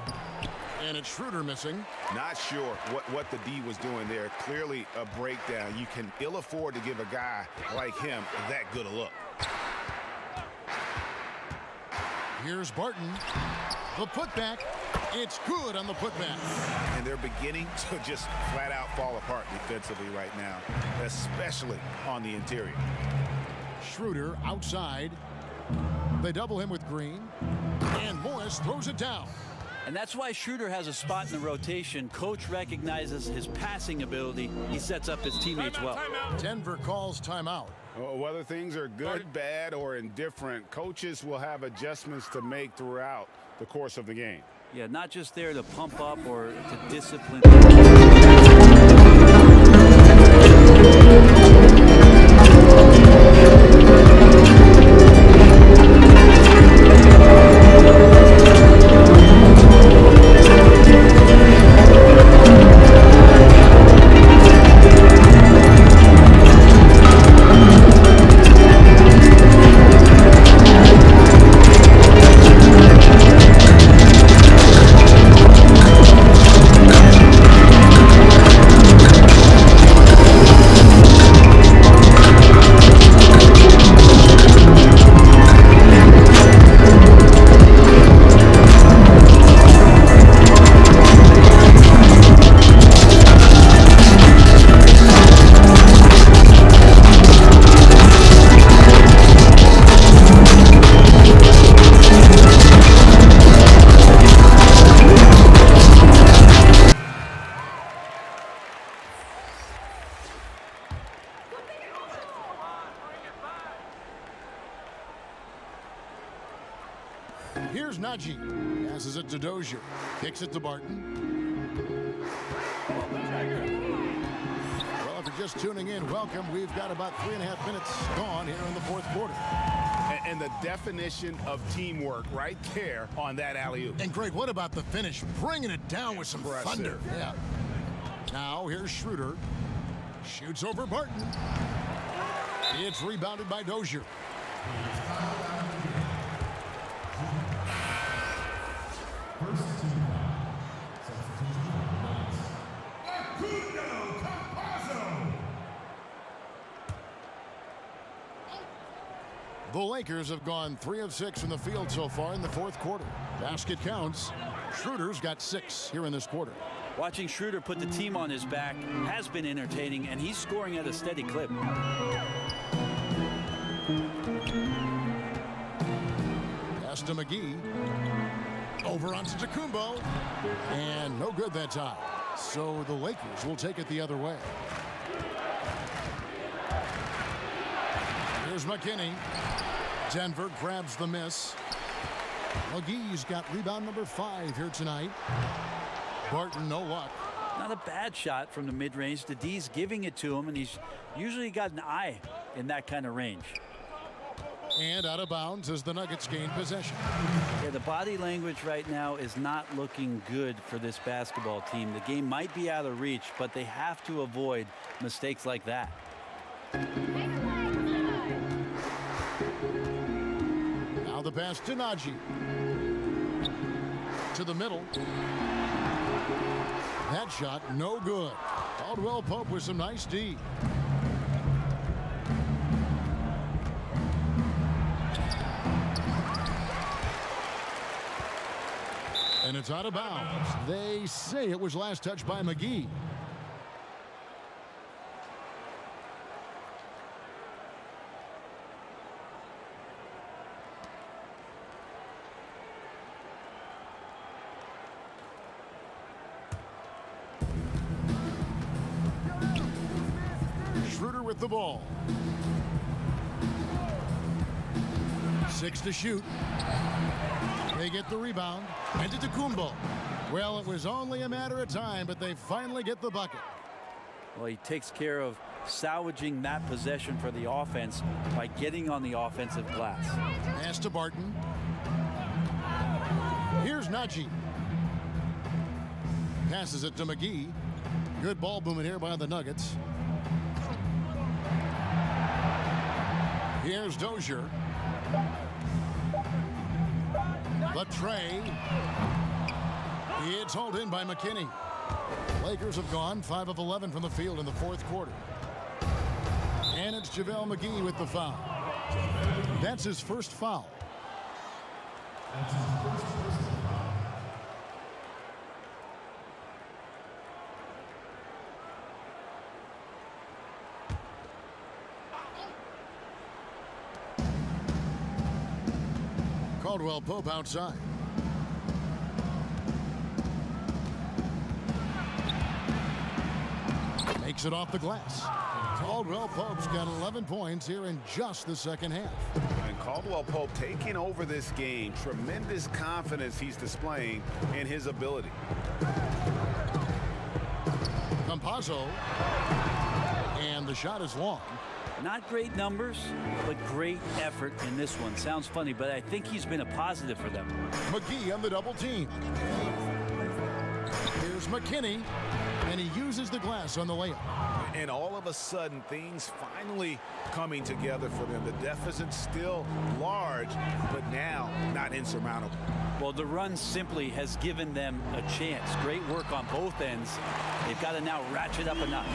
And it's Schroeder missing. Not sure what the D was doing there. Clearly a breakdown. You can ill afford to give a guy like him that good a look. Here's Barton. The putback. It's good on the putback. And they're beginning to just flat out fall apart defensively right now, especially on the interior. Schroeder outside. They double him with Green. And Morris throws it down. And that's why Schroeder has a spot in the rotation. Coach recognizes his passing ability. He sets up his teammates well. Denver calls timeout. Whether things are good, bad, or indifferent, coaches will have adjustments to make throughout the course of the game. Yeah, not just there to pump up or to discipline. Here's Najee. Passes it to Dozier. Kicks it to Barton. Well, if you're just tuning in, welcome. We've got about 3.5 minutes gone here in the fourth quarter. And the definition of teamwork right there on that alley-oop. And Greg, what about the finish? Bringing it down with some thunder. Yeah. Now here's Schroeder. Shoots over Barton. It's rebounded by Dozier. The Lakers have gone 3 of 6 from the field so far in the fourth quarter. Basket counts. Schroeder's got 6 here in this quarter. Watching Schroeder put the team on his back has been entertaining, and he's scoring at a steady clip. Pass to McGee. Over onto Tacumbo. And no good that time. So the Lakers will take it the other way. Here's McKinney. Denver grabs the miss. McGee's got rebound number 5 here tonight. Barton, no luck. Not a bad shot from the mid-range. The D's giving it to him, and he's usually got an eye in that kind of range. And out of bounds as the Nuggets gain possession. Yeah, the body language right now is not looking good for this basketball team. The game might be out of reach, but they have to avoid mistakes like that. Now the pass to Najee. To the middle. That shot, no good. Caldwell Pope with some nice D. And it's out of bounds. They say it was last touched by McGee. Schroeder with the ball. 6 to shoot. They get the rebound. And to Tacumbo. Well, it was only a matter of time, but they finally get the bucket. Well, he takes care of salvaging that possession for the offense by getting on the offensive glass. Pass to Barton. Here's Najee. Passes it to McGee. Good ball movement here by the Nuggets. Here's Dozier. The tray. It's hauled in by McKinney. Lakers have gone 5 of 11 from the field in the fourth quarter. And it's JaVale McGee with the foul. That's his first foul. Caldwell Pope outside. Makes it off the glass. Caldwell Pope's got 11 points here in just the second half. And Caldwell Pope taking over this game. Tremendous confidence he's displaying in his ability. Campazzo. And the shot is long. Not great numbers, but great effort in this one. Sounds funny, but I think he's been a positive for them. McGee on the double team. Here's McKinney, and he uses the glass on the layup. And all of a sudden, things finally coming together for them. The deficit's still large, but now not insurmountable. Well, the run simply has given them a chance. Great work on both ends. They've got to now ratchet up a notch.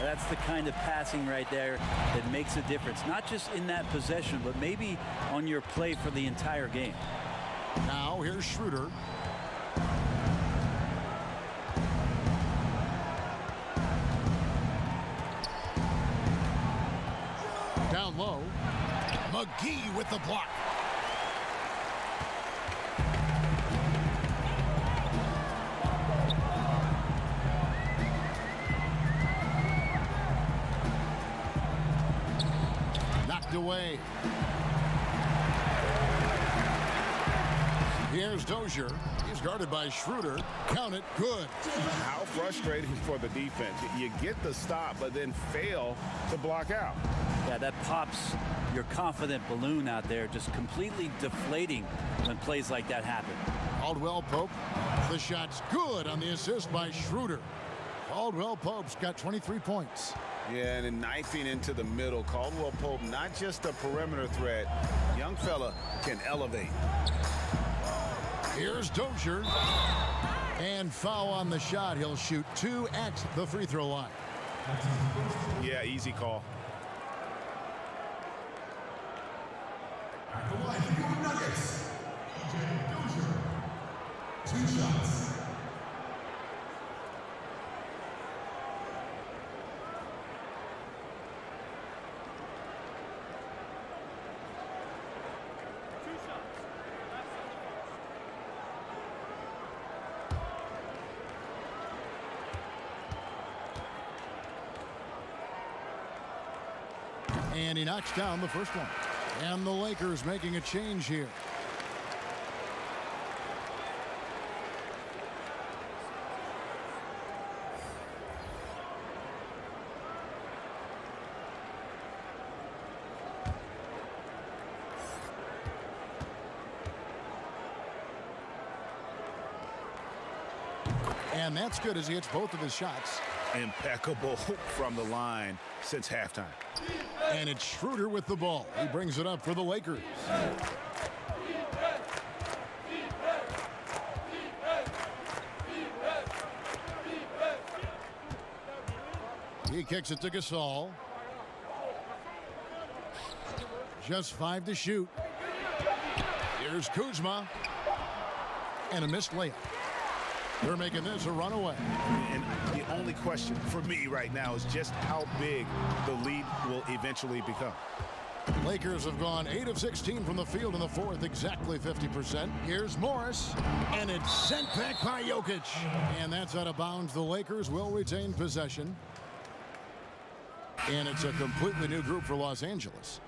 That's the kind of passing right there that makes a difference, not just in that possession, but maybe on your play for the entire game. Now here's Schroeder. Down low. McGee with the block. Knocked away. Here's Dozier. He's guarded by Schroeder. Count it. Good. How frustrating for the defense. You get the stop, but then fail to block out. Yeah, that pops your confident balloon out there, just completely deflating when plays like that happen. Caldwell Pope. The shot's good on the assist by Schroeder. Caldwell Pope's got 23 points. Yeah, and then knifing into the middle. Caldwell Pope, not just a perimeter threat. Young fella can elevate. Here's Dozier. And foul on the shot. He'll shoot 2 at the free throw line. Yeah, easy call. At the line for your Nuggets, Dozier. 2 shots. And he knocks down the first one. And the Lakers making a change here. And that's good as he hits both of his shots. Impeccable from the line since halftime. And it's Schroeder with the ball. He brings it up for the Lakers. He kicks it to Gasol. Just 5 to shoot. Here's Kuzma. And a missed layup. They're making this a runaway. And the only question for me right now is just how big the lead will eventually become. Lakers have gone 8 of 16 from the field in the fourth, exactly 50%. Here's Morris, and it's sent back by Jokic. And that's out of bounds. The Lakers will retain possession. And it's a completely new group for Los Angeles.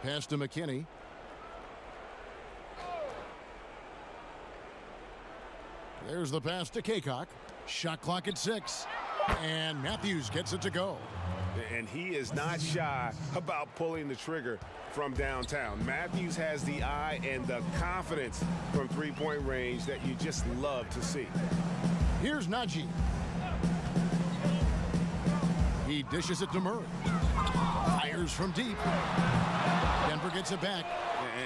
Pass to McKinney. There's the pass to Kaycock. Shot clock at 6. And Matthews gets it to go. And he is not shy about pulling the trigger from downtown. Matthews has the eye and the confidence from three-point range that you just love to see. Here's Najee. He dishes it to Murray. Fires from deep. Denver gets it back.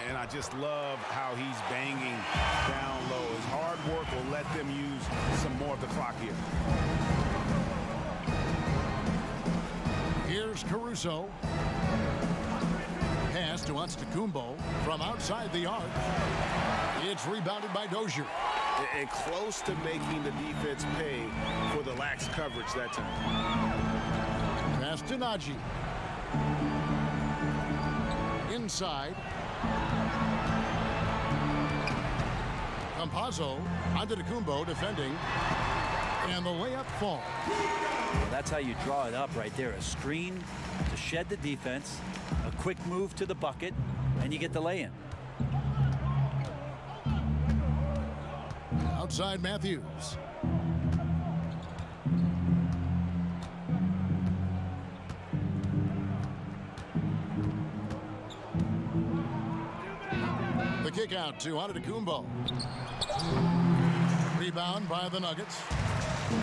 And I just love how he's banging down low. His hard work will let them use some more of the clock here. Here's Caruso. Pass to Antetokounmpo from outside the arc. It's rebounded by Dozier. And close to making the defense pay for the lax coverage that time. Pass to Najee. Inside. Campazzo, Antetokounmpo defending, and the layup falls. Well, that's how you draw it up right there. A screen to shed the defense, a quick move to the bucket, and you get the lay-in. Outside Matthews. The kick out to Antetokounmpo. Rebound by the Nuggets.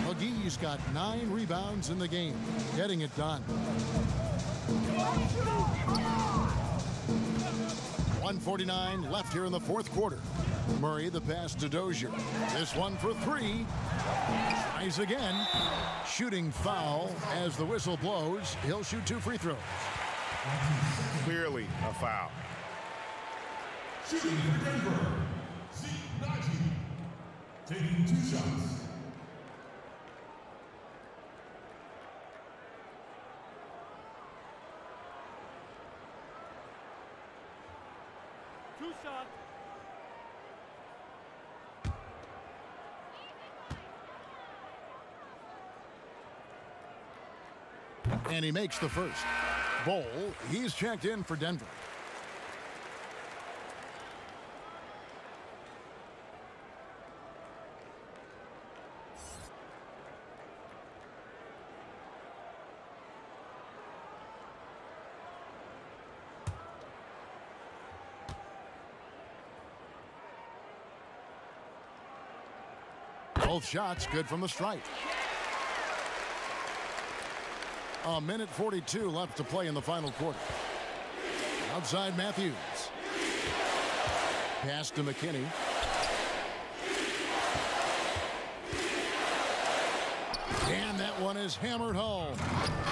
McGee's got 9 rebounds in the game, getting it done. 1:49 left here in the fourth quarter. Murray the pass to Dozier. This one for 3. Tries again. Shooting foul as the whistle blows. He'll shoot 2 free throws. Clearly a foul. Shooting for Denver, Najee, taking 2 shots. And he makes the first. Bowl, he's checked in for Denver. Both shots good from the stripe. 1:42 left to play in the final quarter. Outside Matthews. Pass to McKinney. And that one is hammered home.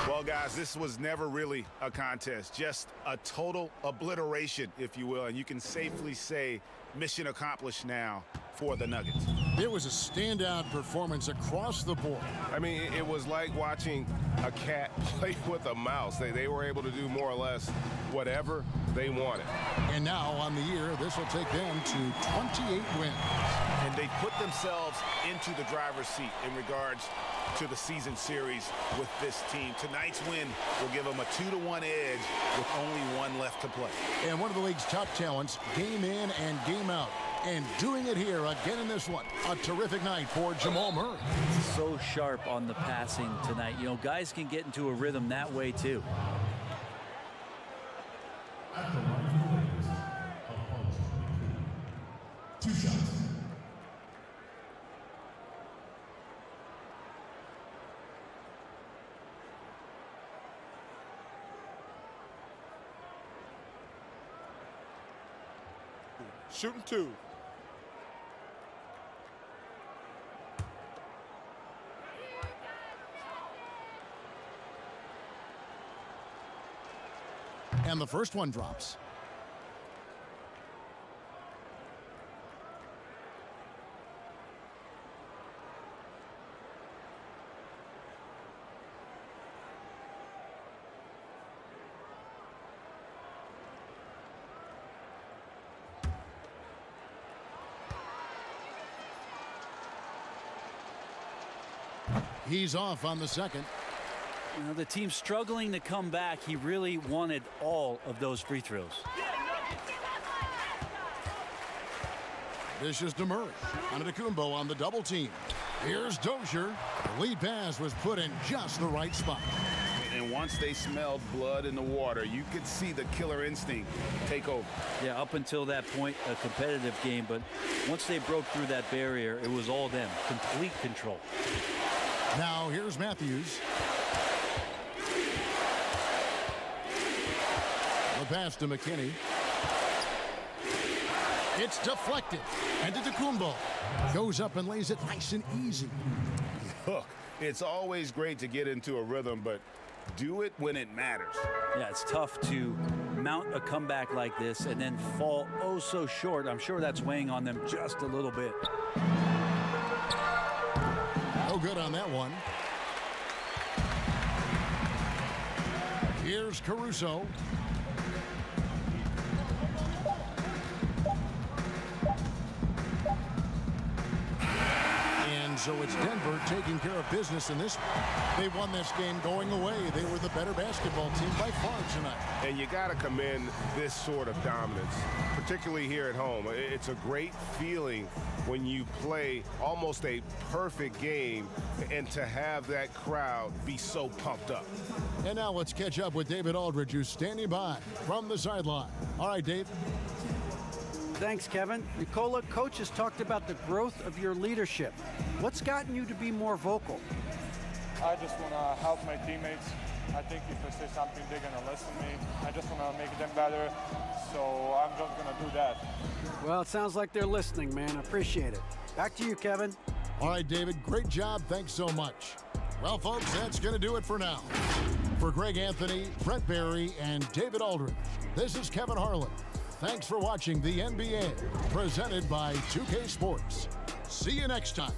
Well, guys, this was never really a contest, just a total obliteration, if you will. And you can safely say mission accomplished now for the Nuggets. It was a standout performance across the board. I mean, it was like watching a cat play with a mouse. They were able to do more or less whatever they wanted. And now on the year, this will take them to 28 wins. And they put themselves into the driver's seat in regards to the season series with this team. Tonight's win will give them a 2-1 edge with only 1 left to play. And one of the league's top talents, game in and game out. And doing it here again in this one. A terrific night for Jamal Murray. So sharp on the passing tonight. You know, guys can get into a rhythm that way too. At the line for the Lakers, opponent. 2 shots. Shooting 2. And the first one drops. He's off on the second. You know, the team's struggling to come back. He really wanted all of those free throws. This is Demurray. Antetokounmpo on the double team. Here's Dozier. The lead pass was put in just the right spot. And once they smelled blood in the water, you could see the killer instinct take over. Yeah, up until that point, a competitive game, but once they broke through that barrier, it was all them. Complete control. Now here's Matthews. The pass to McKinney. It's deflected. And Antetokounmpo goes up and lays it nice and easy. Look, it's always great to get into a rhythm, but do it when it matters. Yeah, it's tough to mount a comeback like this and then fall oh so short. I'm sure that's weighing on them just a little bit. No good on that one. Here's Caruso. And so it's Denver taking care of business in this. They won this game going away. They were the better basketball team by far tonight. And you got to commend this sort of dominance, particularly here at home. It's a great feeling when you play almost a perfect game and to have that crowd be so pumped up. And now let's catch up with David Aldridge, who's standing by from the sideline. All right, Dave. Thanks, Kevin. Nicola, coach has talked about the growth of your leadership. What's gotten you to be more vocal? I just want to help my teammates. I think if I say something, they're going to listen to me. I just want to make them better, so I'm just going to do that. Well, it sounds like they're listening, man. I appreciate it. Back to you, Kevin. All right, David, great job. Thanks so much. Well, folks, that's going to do it for now. For Greg Anthony, Brent Barry, and David Aldridge, this is Kevin Harlan. Thanks for watching the NBA, presented by 2K Sports. See you next time.